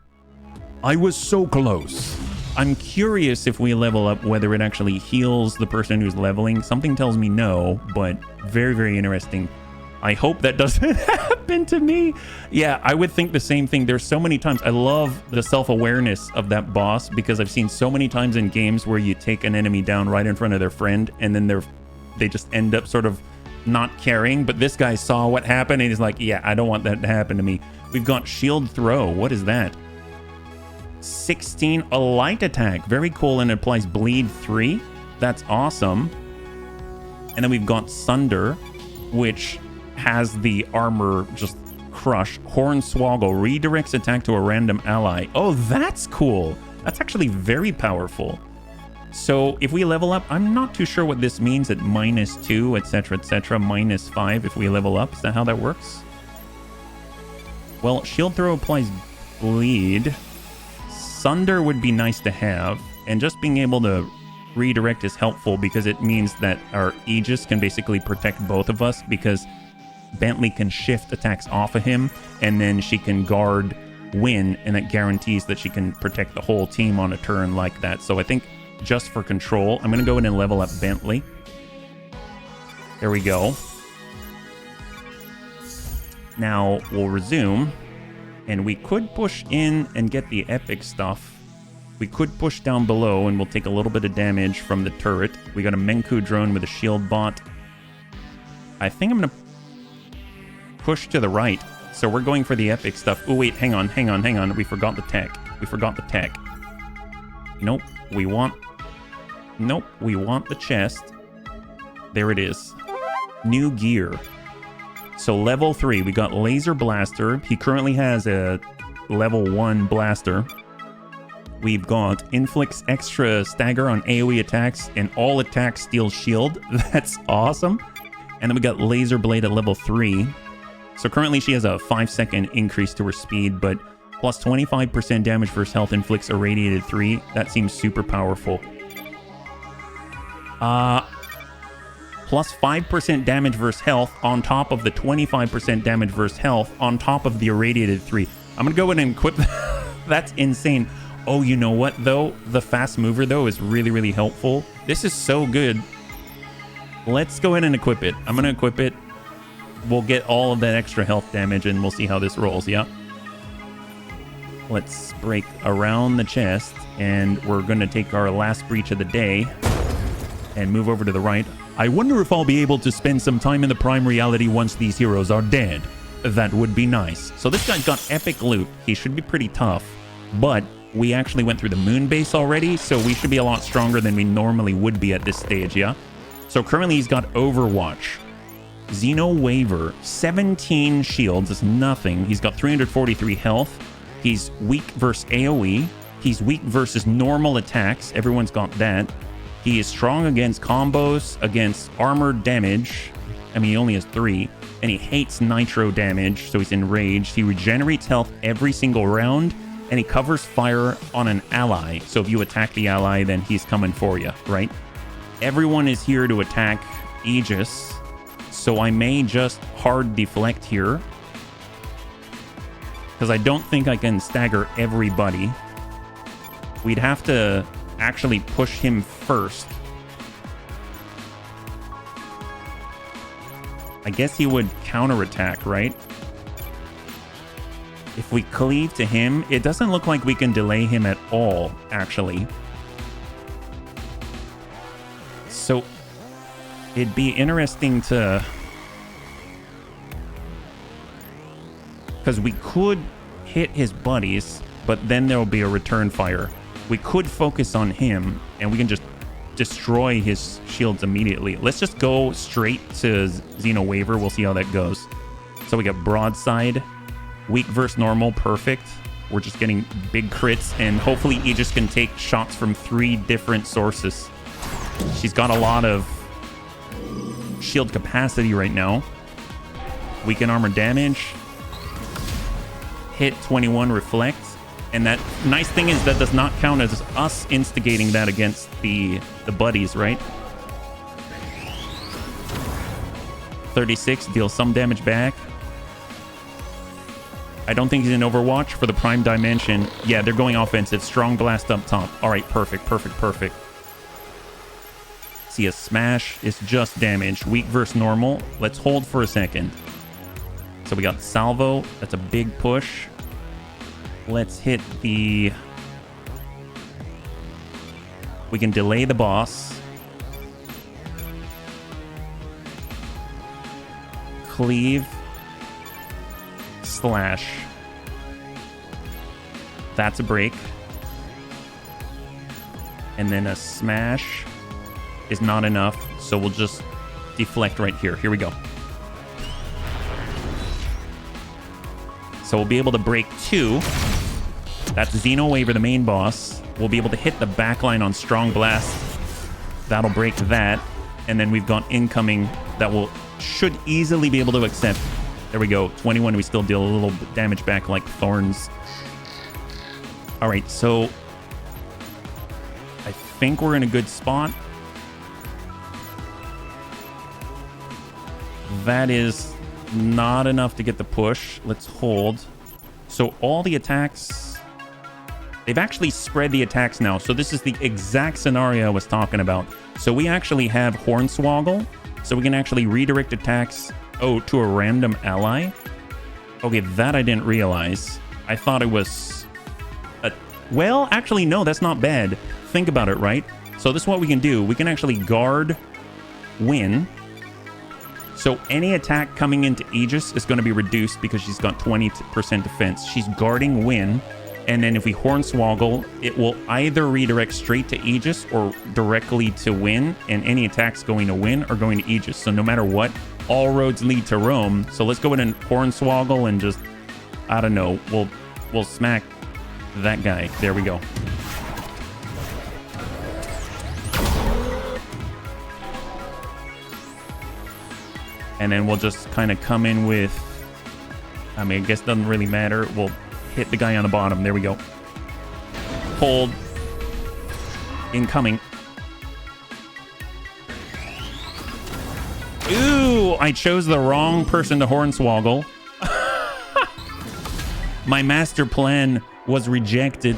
I was so close. I'm curious if we level up whether it actually heals the person who's leveling. Something tells me no, but very, very interesting. I hope that doesn't happen to me. Yeah, I would think the same thing. There's so many times. I love the self-awareness of that boss because I've seen so many times in games where you take an enemy down right in front of their friend and then they just end up sort of not caring. But this guy saw what happened and he's like, yeah, I don't want that to happen to me. We've got shield throw. What is that? 16, a light attack. Very cool, and it applies bleed 3. That's awesome. And then we've got Sunder, which has the armor just crush. Hornswoggle redirects attack to a random ally. Oh, that's cool. That's actually very powerful. So if we level up, I'm not too sure what this means at -2, etc., etc., -5 if we level up. Is that how that works? Well, shield throw applies bleed. Sunder would be nice to have, and just being able to redirect is helpful because it means that our Aegis can basically protect both of us, because Bentley can shift attacks off of him and then she can guard Win, and that guarantees that she can protect the whole team on a turn like that. So I think just for control, I'm going to go in and level up Bentley. There we go. Now we'll resume. And we could push in and get the epic stuff. We could push down below and we'll take a little bit of damage from the turret. We got a Menku drone with a shield bot. I think I'm going to push to the right. So we're going for the epic stuff. Oh, wait, hang on. We forgot the tech. Nope, we want the chest. There it is. New gear. So level 3, we got Laser Blaster. He currently has a level 1 blaster. We've got Inflicts extra stagger on AoE attacks and all attacks steal shield. That's awesome. And then we got Laser Blade at level 3. So currently she has a 5-second increase to her speed, but plus 25% damage versus health, inflicts irradiated 3. That seems super powerful. Plus 5% damage versus health on top of the 25% damage versus health on top of the irradiated 3. I'm going to go in and equip that. That's insane. Oh, you know what, though? The fast mover, though, is really, really helpful. This is so good. Let's go ahead and equip it. I'm going to equip it. We'll get all of that extra health damage, and we'll see how this rolls, yeah? Let's break around the chest, and we're going to take our last breach of the day and move over to the right. I wonder if I'll be able to spend some time in the Prime Reality once these heroes are dead. That would be nice. So this guy's got epic loot. He should be pretty tough, but we actually went through the moon base already, so we should be a lot stronger than we normally would be at this stage, yeah? So currently he's got Overwatch, Xeno Waver, 17 shields is nothing. He's got 343 health. He's weak versus AoE. He's weak versus normal attacks. Everyone's got that. He is strong against combos, against armored damage. I mean, he only has 3. And he hates nitro damage, so he's enraged. He regenerates health every single round, and he covers fire on an ally. So if you attack the ally, then he's coming for you, right? Everyone is here to attack Aegis, so I may just hard deflect here, because I don't think I can stagger everybody. We'd have to actually push him first. I guess he would counterattack, right? If we cleave to him, it doesn't look like we can delay him at all, actually. So it'd be interesting to... because we could hit his buddies, but then there'll be a return fire. We could focus on him, and we can just destroy his shields immediately. Let's just go straight to Xeno Waver. We'll see how that goes. So we got broadside, weak versus normal, perfect. We're just getting big crits, and hopefully Aegis can take shots from 3 different sources. She's got a lot of shield capacity right now. Weaken armor damage. Hit 21 reflect. And that nice thing is that does not count as us instigating that against the buddies, right? 36 deals some damage back. I don't think he's in Overwatch for the Prime Dimension. Yeah, they're going offensive. Strong blast up top. All right, perfect, perfect, perfect. See, a smash is just damage. Weak versus normal. Let's hold for a second. So we got salvo. That's a big push. Let's hit the... we can delay the boss. Cleave. Slash. That's a break. And then a smash is not enough, so we'll just deflect right here. Here we go. So we'll be able to break 2. That's Xeno Waver, the main boss. We'll be able to hit the backline on Strong Blast. That'll break that. And then we've got incoming that should easily be able to accept. There we go. 21, we still deal a little damage back like thorns. All right, so I think we're in a good spot. That is not enough to get the push. Let's hold. So all the attacks, they've actually spread the attacks now. So this is the exact scenario I was talking about. So we actually have Hornswoggle, so we can actually redirect attacks to a random ally. Okay, that I didn't realize. I thought it was well, actually no, that's not bad. Think about it, right? So this is what we can do. We can actually guard Win. So any attack coming into Aegis is going to be reduced because she's got 20% defense. She's guarding Win. And then if we Hornswoggle, it will either redirect straight to Aegis or directly to Win. And any attacks going to Win are going to Aegis. So no matter what, all roads lead to Rome. So let's go ahead and Hornswoggle and just, I don't know, we'll smack that guy. There we go. And then we'll just kind of come in with, I mean, I guess it doesn't really matter. We'll hit the guy on the bottom. There we go. Hold. Incoming. Ooh, I chose the wrong person to Hornswoggle. My master plan was rejected.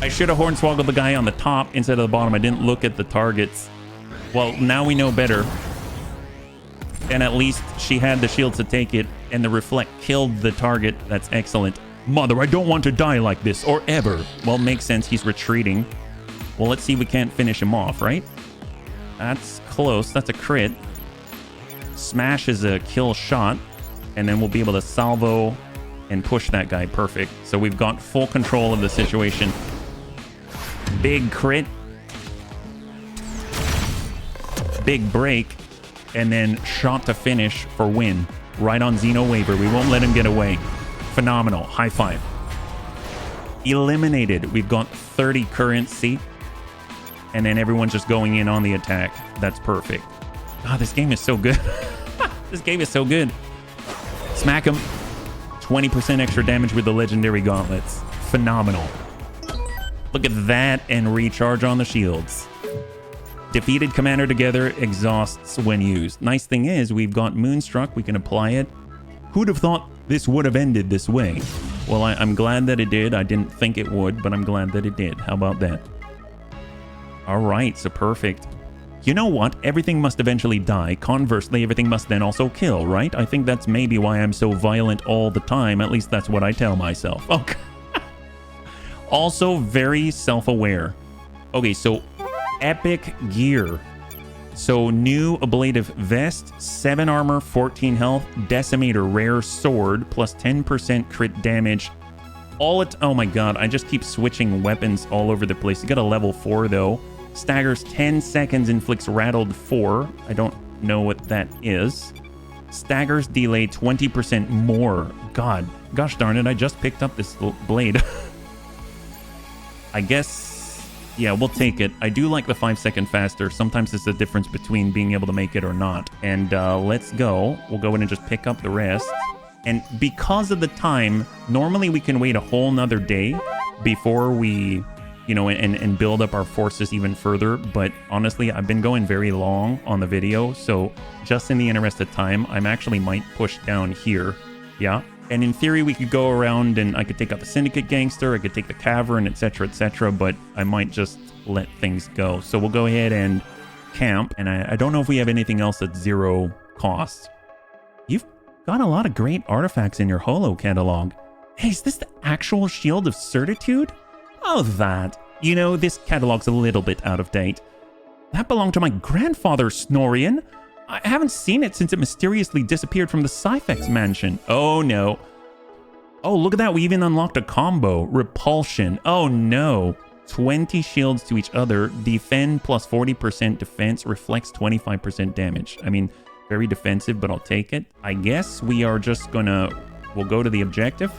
I should have Hornswoggled the guy on the top instead of the bottom. I didn't look at the targets. Well, now we know better. And at least she had the shield to take it, and the reflect killed the target. That's excellent. Mother, I don't want to die like this, or ever. Well, makes sense. He's retreating. Well, let's see if we can't finish him off, right? That's close. That's a crit. Smash is a kill shot, and then we'll be able to salvo and push that guy. Perfect. So we've got full control of the situation. Big crit. Big break. And then shot to finish for Win. Right on Xeno Waver. We won't let him get away. Phenomenal. High five. Eliminated. We've got 30 currency. And then everyone's just going in on the attack. That's perfect. Ah, this game is so good. This game is so good. Smack him. 20% extra damage with the legendary gauntlets. Phenomenal. Look at that, and recharge on the shields. Defeated commander together exhausts when used. Nice thing is, we've got Moonstruck. We can apply it. Who'd have thought this would have ended this way? Well, I'm glad that it did. I didn't think it would, but I'm glad that it did. How about that? All right, so perfect. You know what? Everything must eventually die. Conversely, everything must then also kill, right? I think that's maybe why I'm so violent all the time. At least that's what I tell myself. Okay. Also very self-aware. Okay, so epic gear. So new ablative vest, 7 armor, 14 health, decimator rare sword, plus 10% crit damage. Oh my god, I just keep switching weapons all over the place. You got a level 4 though. Staggers 10 seconds, inflicts rattled 4. I don't know what that is. Staggers delay 20% more. God, gosh darn it, I just picked up this blade. I guess, yeah, we'll take it. I do like the 5 second faster. Sometimes it's the difference between being able to make it or not. And let's go. We'll go in and just pick up the rest. And because of the time, normally we can wait a whole nother day before we, you know, and build up our forces even further. But honestly, I've been going very long on the video. So just in the interest of time, I'm actually might push down here. Yeah. And in theory, we could go around and I could take out the Syndicate gangster, I could take the Cavern, etc., but I might just let things go. So we'll go ahead and camp, and I don't know if we have anything else at 0 cost. You've got a lot of great artifacts in your holo catalog. Hey, is this the actual Shield of Certitude? Oh, that. You know, this catalog's a little bit out of date. That belonged to my grandfather, Snorian. I haven't seen it since it mysteriously disappeared from the Cyphex mansion. Oh, no. Oh, look at that. We even unlocked a combo. Repulsion. Oh, no. 20 shields to each other. Defend plus 40% defense. Reflects 25% damage. I mean, very defensive, but I'll take it. I guess we are just gonna... We'll go to the objective.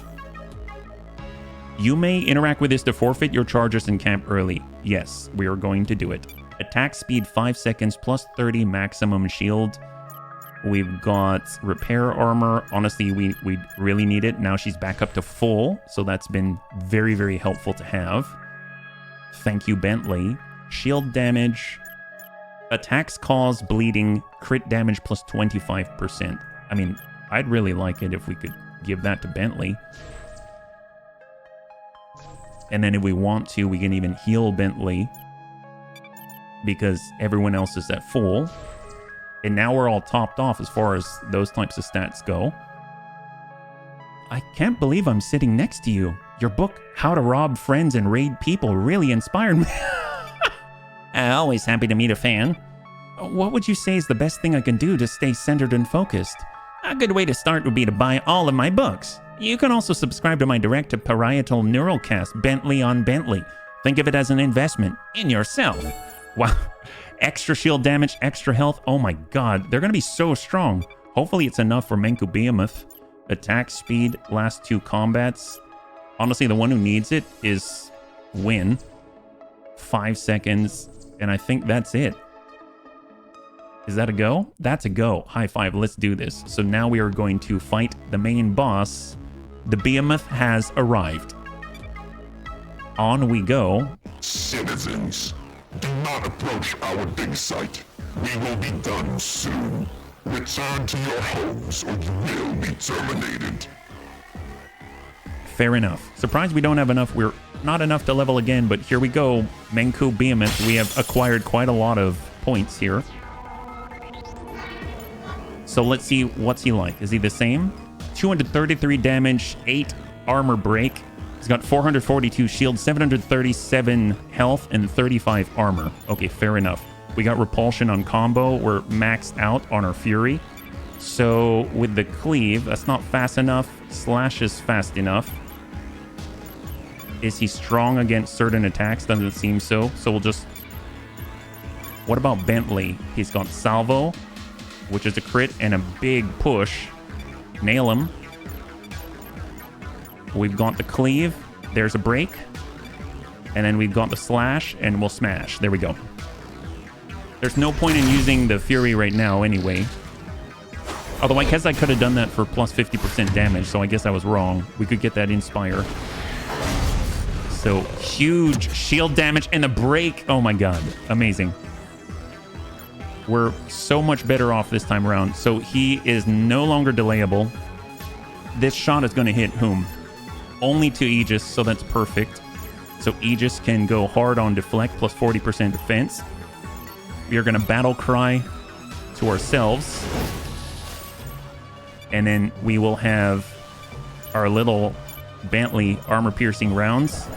You may interact with this to forfeit your charges and camp early. Yes, we are going to do it. Attack speed 5 seconds plus 30 maximum shield. We've got repair armor. Honestly, we really need it. Now she's back up to full, so that's been very, very helpful to have. Thank you, Bentley. Shield damage. Attacks cause bleeding. Crit damage plus 25%. I mean, I'd really like it if we could give that to Bentley. And then if we want to, we can even heal Bentley, because everyone else is at full. And now we're all topped off as far as those types of stats go. I can't believe I'm sitting next to you. Your book, How to Rob Friends and Raid People, really inspired me. Always happy to meet a fan. What would you say is the best thing I can do to stay centered and focused? A good way to start would be to buy all of my books. You can also subscribe to my direct-to-parietal neuralcast, Bentley on Bentley. Think of it as an investment in yourself. Wow. Extra shield damage, extra health. Oh my god, they're going to be so strong. Hopefully it's enough for Menku Behemoth. Attack speed, last 2 combats. Honestly, the one who needs it is Win. 5 seconds, and I think that's it. Is that a go? That's a go. High five, let's do this. So now we are going to fight the main boss. The Behemoth has arrived. On we go. Citizens, do not approach our dig site. We will be done soon. Return to your homes or you will be terminated. Fair enough. Surprised we don't have enough. We're not enough to level again, but here we go. Menku Behemoth. We have acquired quite a lot of points here. So let's see, what's he like? Is he the same? 233 damage, 8 armor break. He's got 442 shield, 737 health, and 35 armor. Okay, fair enough. We got repulsion on combo. We're maxed out on our fury. So with the cleave, that's not fast enough. Slash is fast enough. Is he strong against certain attacks? Doesn't seem so. So we'll just... What about Bentley? He's got salvo, which is a crit and a big push. Nail him. We've got the cleave. There's a break. And then we've got the slash, and we'll smash. There we go. There's no point in using the fury right now anyway. Although I guess I could have done that for plus 50% damage, so I guess I was wrong. We could get that Inspire. So huge shield damage and the break. Oh my god. Amazing. We're so much better off this time around. So he is no longer delayable. This shot is going to hit whom? Only to Aegis, so that's perfect. So Aegis can go hard on deflect plus 40% defense. We are going to battle cry to ourselves. And then we will have our little Bentley armor-piercing rounds.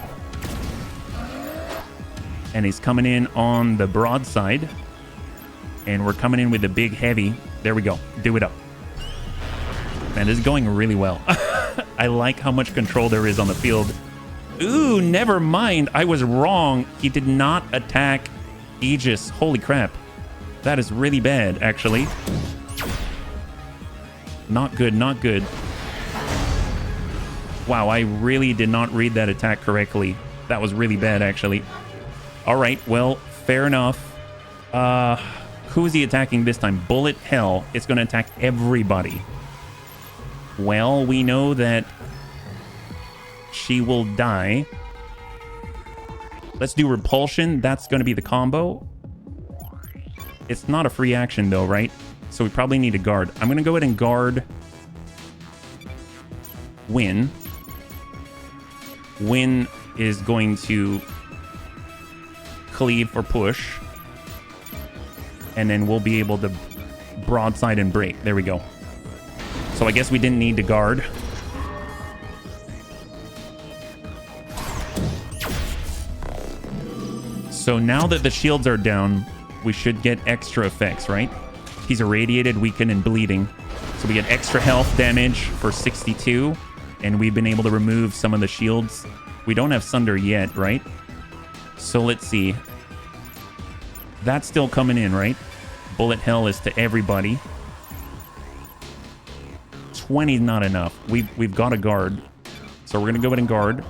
And he's coming in on the broadside. And we're coming in with the big heavy. There we go. Do it up. Man, this is going really well. I like how much control there is on the field. Ooh, never mind. I was wrong. He did not attack Aegis. Holy crap. That is really bad, actually. Not good, not good. Wow, I really did not read that attack correctly. That was really bad, actually. All right, well, fair enough. Who is he attacking this time? Bullet Hell. It's going to attack everybody. Well, we know that she will die. Let's do Repulsion. That's going to be the combo. It's not a free action, though, right? So we probably need a guard. I'm going to go ahead and guard Win. Win is going to cleave or push. And then we'll be able to broadside and break. There we go. So I guess we didn't need to guard. So now that the shields are down, we should get extra effects, right? He's irradiated, weakened, and bleeding. So we get extra health damage for 62. And we've been able to remove some of the shields. We don't have Sunder yet, right? So let's see. That's still coming in, right? Bullet Hell is to everybody. 20 is not enough. We've got a guard. So we're going to go ahead and guard.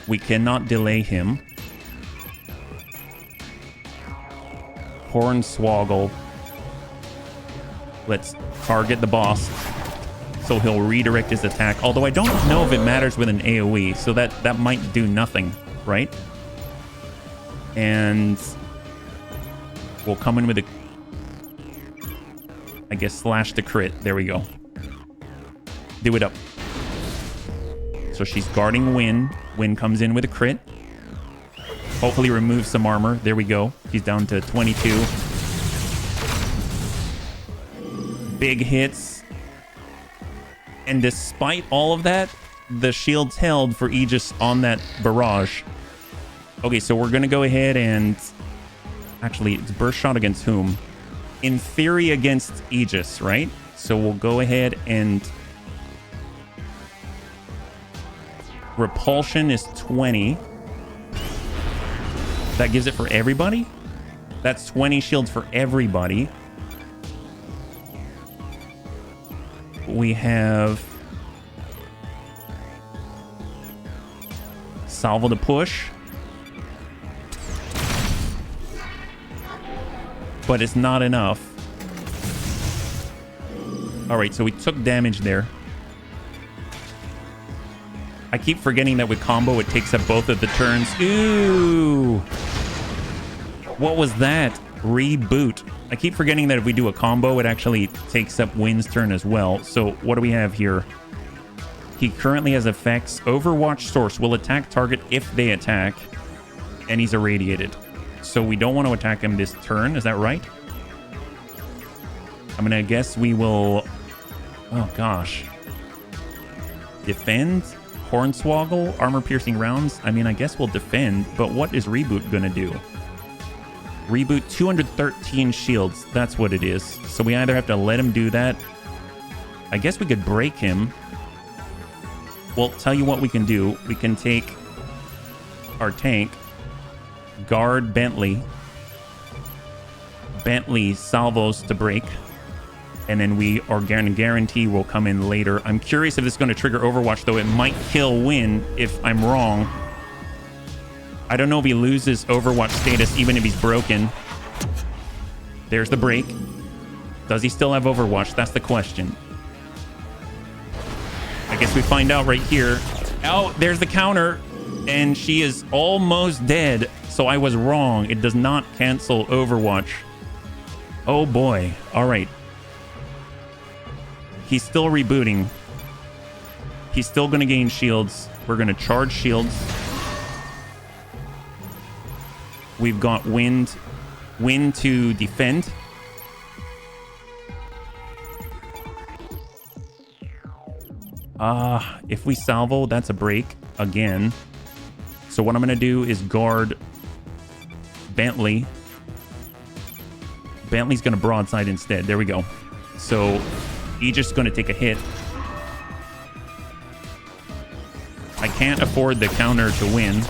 We cannot delay him. Hornswoggle. Let's target the boss. So he'll redirect his attack. Although I don't know if it matters with an AoE. So that might do nothing, right? And we'll come in with a... I guess slash the crit. There we go. Do it up. So she's guarding Win. Win comes in with a crit. Hopefully removes some armor. There we go. He's down to 22. Big hits. And despite all of that, the shield's held for Aegis on that barrage. Okay, so we're going to go ahead and... Actually, it's burst shot against whom? In theory, against Aegis, right? So we'll go ahead and... Repulsion is 20. That gives it for everybody? That's 20 shields for everybody. We have... Salvo to push. But it's not enough. Alright, so we took damage there. I keep forgetting that with combo, it takes up both of the turns. Ooh! What was that? Reboot. I keep forgetting that if we do a combo, it actually takes up Win's turn as well. So what do we have here? He currently has effects. Overwatch Source will attack target if they attack. And he's irradiated. So we don't want to attack him this turn. Is that right? I'm going to guess we will... Oh, gosh. Defend? Hornswoggle? Armor-piercing rounds? I mean, I guess we'll defend. But what is Reboot going to do? Reboot 213 shields. That's what it is. So we either have to let him do that. I guess we could break him. Well, tell you what we can do. We can take our tank, guard Bentley. Bentley salvos to break. And then we are guarantee will come in later. I'm curious if this is going to trigger Overwatch, though. It might kill Win if I'm wrong. I don't know if he loses Overwatch status even if he's broken. There's the break. Does he still have Overwatch? That's the question. I guess we find out right here. Oh, there's the counter. And she is almost dead. So I was wrong. It does not cancel Overwatch. Oh boy. All right. He's still rebooting. He's still going to gain shields. We're going to charge shields. We've got wind to defend. If we salvo, that's a break again. So what I'm going to do is guard Bentley. Bentley's going to broadside instead. There we go. So Aegis is going to take a hit. I can't afford the counter to win.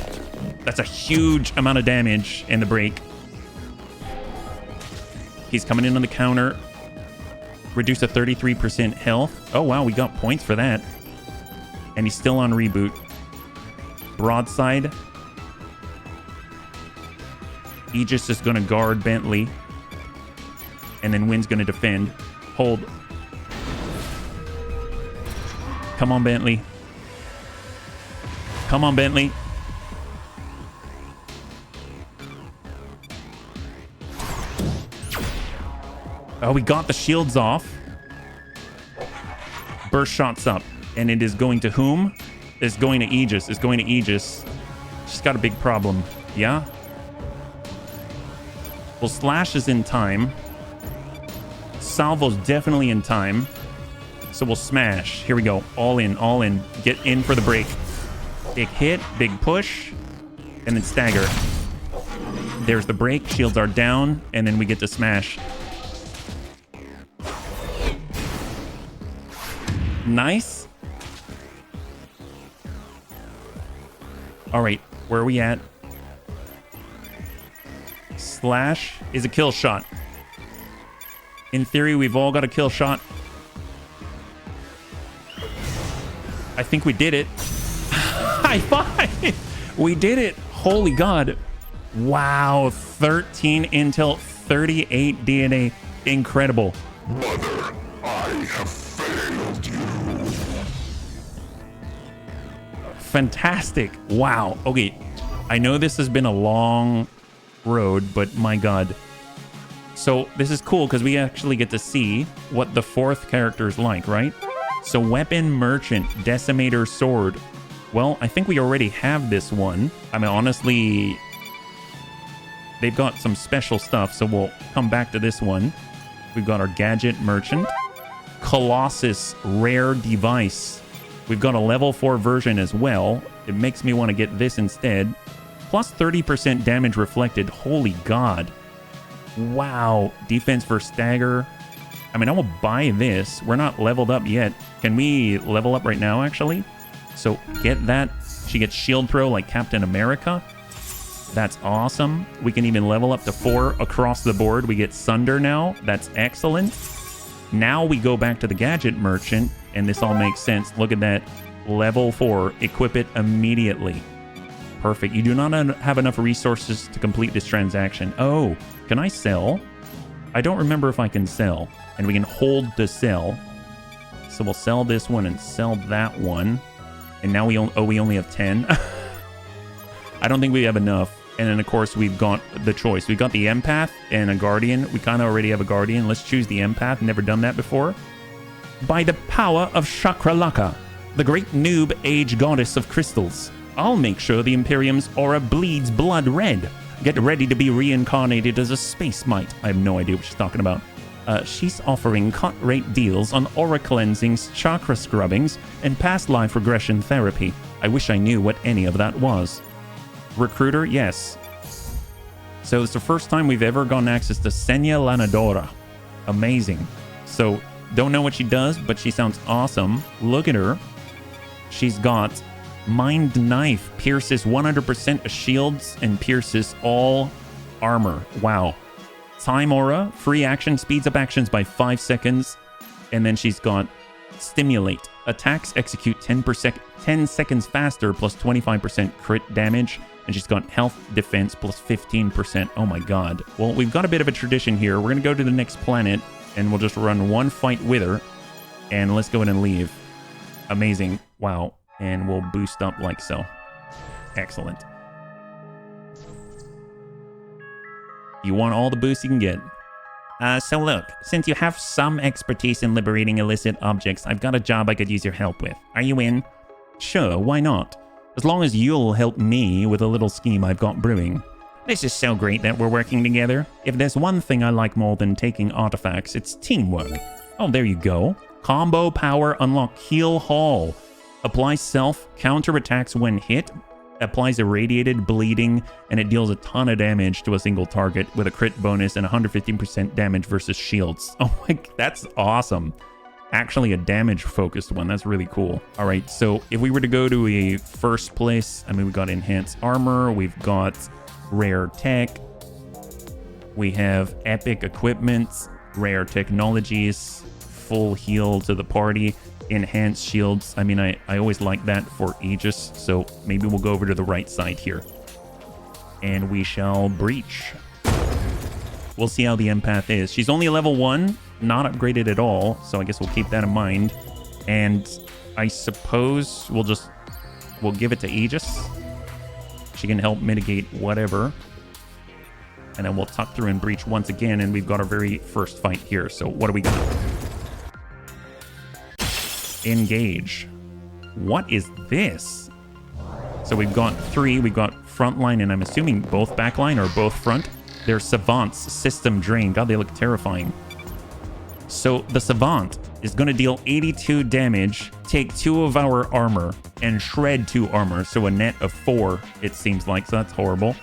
That's a huge amount of damage in the break. He's coming in on the counter. Reduce a 33% health. Oh, wow. We got points for that. And he's still on reboot. Broadside. Aegis is going to guard Bentley. And then Wind's going to defend. Hold. Come on, Bentley. Come on, Bentley. Oh, we got the shields off. Burst shots up. And it is going to whom? It's going to Aegis. It's going to Aegis. She's got a big problem. Yeah? Well, Slash is in time. Salvo's definitely in time. So we'll smash. Here we go. All in, all in. Get in for the break. Big hit, big push, and then stagger. There's the break. Shields are down, and then we get to smash. Nice. All right, where are we at? Slash is a kill shot. In theory, we've all got a kill shot. I think we did it. High five! We did it. Holy God. Wow. 13 intel, 38 DNA. Incredible. Mother, I have failed you. Fantastic. Wow. Okay. I know this has been a long road, but my God. So this is cool because we actually get to see what the fourth character is like, right? So weapon merchant, decimator sword. Well, I think we already have this one. I mean, honestly, they've got some special stuff, so we'll come back to this one. We've got our gadget merchant. Colossus rare device. We've got a level 4 version as well. It makes me want to get this instead. Plus 30% damage reflected. Holy God. Wow. Defense for stagger. I mean, I will buy this. We're not leveled up yet. Can we level up right now, actually? So get that. She gets shield throw like Captain America. That's awesome. We can even level up to 4 across the board. We get Sunder now. That's excellent. Now we go back to the gadget merchant, and this all makes sense. Look at that. Level 4. Equip it immediately. Perfect. You do not have enough resources to complete this transaction. Oh, can I sell? I don't remember if I can sell. And we can hold to sell. So we'll sell this one and sell that one. And now we only have 10. I don't think we have enough. And then, of course, we've got the choice. We've got the empath and a guardian. We kind of already have a guardian. Let's choose the empath. Never done that before. By the power of Chakralaka, the great noob age goddess of crystals, I'll make sure the Imperium's aura bleeds blood red. Get ready to be reincarnated as a space mite. I have no idea what she's talking about. She's offering cut-rate deals on aura cleansings, chakra scrubbings, and past life regression therapy. I wish I knew what any of that was. Recruiter, yes. So it's the first time we've ever gotten access to Senya Lanadora. Amazing. So, don't know what she does, but she sounds awesome. Look at her. She's got Mind Knife, pierces 100% of shields and pierces all armor. Wow. Time Aura, free action, speeds up actions by 5 seconds. And then she's got Stimulate. Attacks execute 10 seconds faster, plus 25% crit damage. And she's got health defense plus 15%. Oh my God. Well, we've got a bit of a tradition here. We're going to go to the next planet and we'll just run one fight with her. And let's go ahead and leave. Amazing. Wow. And we'll boost up like so. Excellent. You want all the boosts you can get. So look, since you have some expertise in liberating illicit objects, I've got a job I could use your help with. Are you in? Sure, why not? As long as you'll help me with a little scheme I've got brewing. This is so great that we're working together. If there's one thing I like more than taking artifacts, it's teamwork. Oh, there you go. Combo power unlock heal haul. Applies self, counter attacks when hit, applies irradiated, bleeding, and it deals a ton of damage to a single target with a crit bonus and 115% damage versus shields. Oh my, that's awesome. Actually a damage focused one. That's really cool. All right, so if we were to go to a first place, I mean, we got enhanced armor, we've got rare tech, we have epic equipment, rare technologies, full heal to the party, enhanced shields. I mean, I always like that for Aegis, so maybe we'll go over to the right side here. And we shall breach. We'll see how the empath is. She's only a level 1, not upgraded at all, so I guess we'll keep that in mind. And I suppose we'll give it to Aegis. She can help mitigate whatever. And then we'll tuck through and breach once again, and we've got our very first fight here. So what do we got? Engage. What is this? So we've got 3. We've got frontline, and I'm assuming both backline or both front. They're Savants, System Drain. God, they look terrifying. So the Savant is going to deal 82 damage, take 2 of our armor, and shred 2 armor. So a net of 4, it seems like. So that's horrible.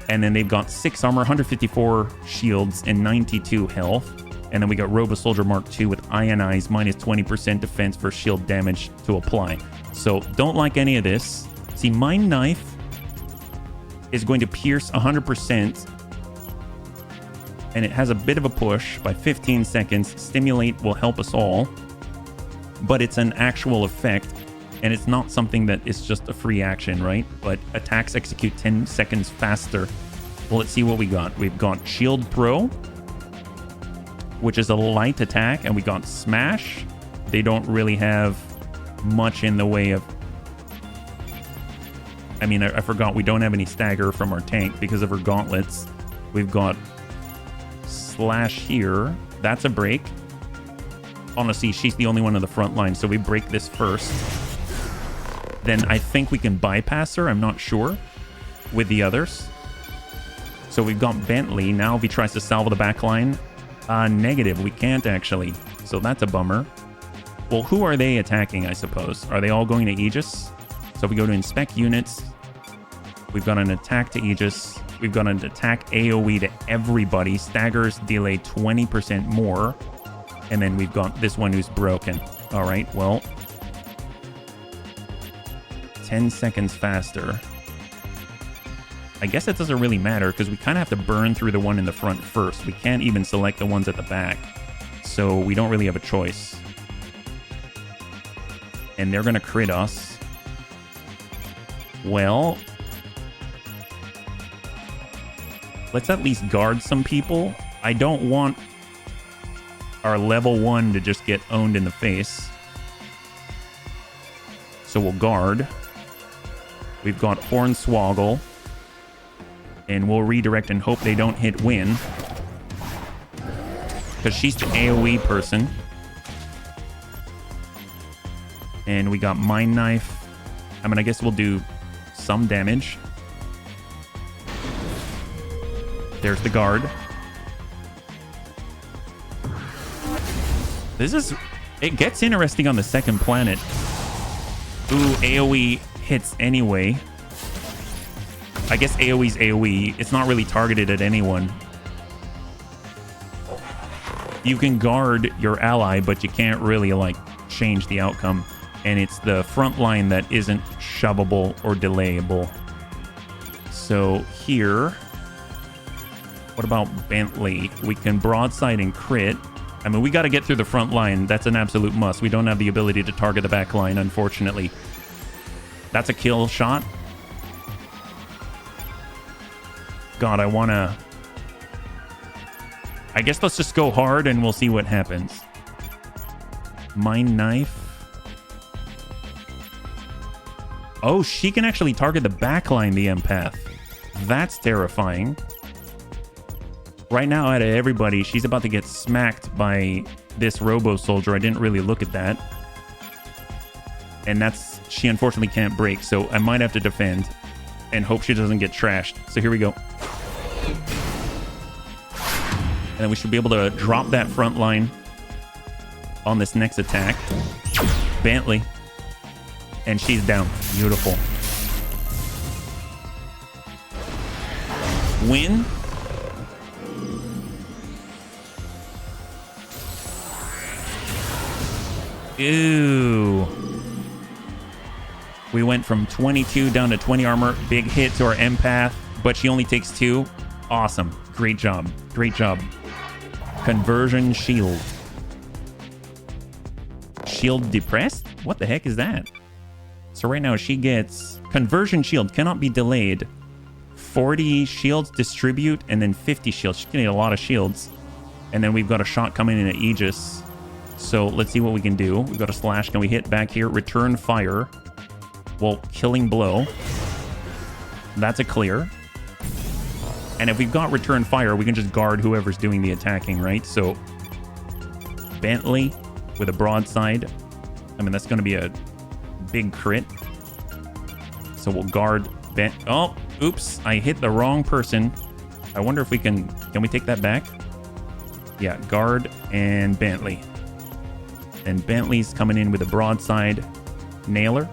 And then they've got 6 armor, 154 shields, and 92 health. And then we got Robo Soldier Mark II with Ionize, minus 20% defense for shield damage to apply. So don't like any of this. See, Mind Knife is going to pierce 100%. And it has a bit of a push by 15 seconds. Stimulate will help us all. But it's an actual effect. And it's not something that is just a free action, right? But attacks execute 10 seconds faster. Well, let's see what we got. We've got Shield Pro, which is a light attack, and we got Smash. They don't really have much in the way of... I mean, I forgot we don't have any stagger from our tank because of her gauntlets. We've got Slash here. That's a break. Honestly, she's the only one on the front line, so we break this first. Then I think we can bypass her. I'm not sure with the others. So we've got Bentley. Now if he tries to salvo the back line, negative. We can't actually. So that's a bummer. Well, who are they attacking, I suppose? Are they all going to Aegis? So if we go to inspect units, we've got an attack to Aegis. We've got an attack AoE to everybody. Staggers delay 20% more. And then we've got this one who's broken. All right, well, 10 seconds faster. I guess it doesn't really matter because we kind of have to burn through the one in the front first. We can't even select the ones at the back. So we don't really have a choice. And they're going to crit us. Well, let's at least guard some people. I don't want our level 1 to just get owned in the face. So we'll guard. We've got Hornswoggle. And we'll redirect and hope they don't hit Win. Because she's the AoE person. And we got Mind Knife. I mean, I guess we'll do some damage. There's the guard. This is... It gets interesting on the second planet. Ooh, AoE hits anyway. I guess AoE's AoE. It's not really targeted at anyone. You can guard your ally, but you can't really, like, change the outcome. And it's the front line that isn't shovable or delayable. So here... What about Bentley? We can broadside and crit. I mean, we got to get through the front line. That's an absolute must. We don't have the ability to target the back line, unfortunately. That's a kill shot. God, I want to... I guess let's just go hard and we'll see what happens. Mind Knife. Oh, she can actually target the backline, the empath. That's terrifying. Right now, out of everybody, she's about to get smacked by this Robo Soldier. I didn't really look at that. And that's... She unfortunately can't break, so I might have to defend and hope she doesn't get trashed. So here we go. And then we should be able to drop that front line on this next attack. Bentley. And she's down. Beautiful. Win. Ooh. We went from 22 down to 20 armor. Big hit to our empath, but she only takes 2. Awesome. Great job. Great job. Conversion shield. Shield depressed? What the heck is that? So right now she gets conversion shield cannot be delayed. 40 shields distribute and then 50 shields. She's getting a lot of shields. And then we've got a shot coming in at Aegis. So let's see what we can do. We've got a slash. Can we hit back here? Return fire. Well, killing blow. That's a clear. And if we've got return fire, we can just guard whoever's doing the attacking, right? So Bentley with a broadside. I mean, that's going to be a big crit. So we'll guard Oh, oops. I hit the wrong person. I wonder if we can we take that back? Yeah, guard and Bentley. And Bentley's coming in with a broadside nailer.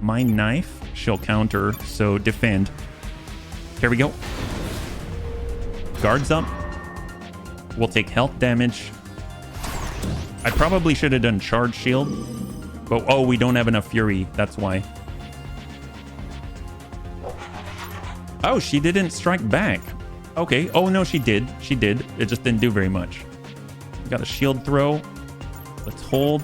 My knife, she'll counter, so defend. Here we go. Guards up. We'll take health damage. I probably should have done charge shield. But, oh, we don't have enough fury. That's why. Oh, she didn't strike back. Okay. Oh, no, she did. She did. It just didn't do very much. Got a shield throw. Let's hold.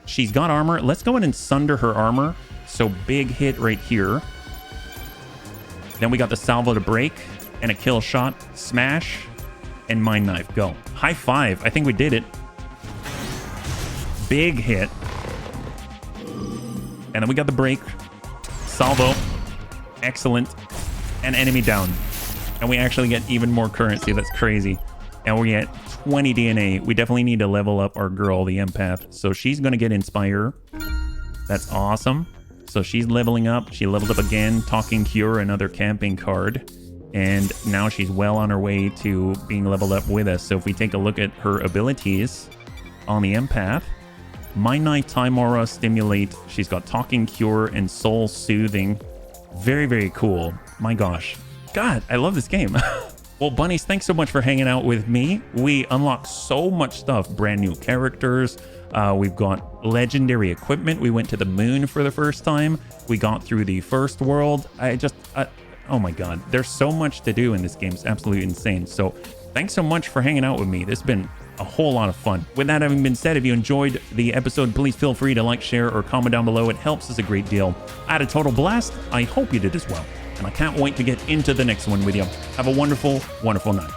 She's got armor. Let's go in and sunder her armor. So big hit right here. Then we got the salvo to break and a kill shot. Smash and mind knife. Go. High five. I think we did it. Big hit. And then we got the break. Salvo. Excellent. And enemy down. And we actually get even more currency. That's crazy. And we get 20 DNA. We definitely need to level up our girl, the empath. So she's going to get Inspire. That's awesome. So she's leveling up. She leveled up again. Talking Cure, another camping card. And now she's well on her way to being leveled up with us. So if we take a look at her abilities on the empath. Mind Knife, Time Aura, Stimulate. She's got Talking Cure and Soul Soothing. Very, very cool. My gosh. God, I love this game. Well, bunnies, thanks so much for hanging out with me. We unlocked so much stuff. Brand new characters. We've got legendary equipment. We went to the moon for the first time. We got through the first world. Oh my God. There's so much to do in this game. It's absolutely insane. So thanks so much for hanging out with me. This has been a whole lot of fun. With that having been said, if you enjoyed the episode, please feel free to like, share, or comment down below. It helps us a great deal. I had a total blast. I hope you did as well. And I can't wait to get into the next one with you. Have a wonderful, wonderful night.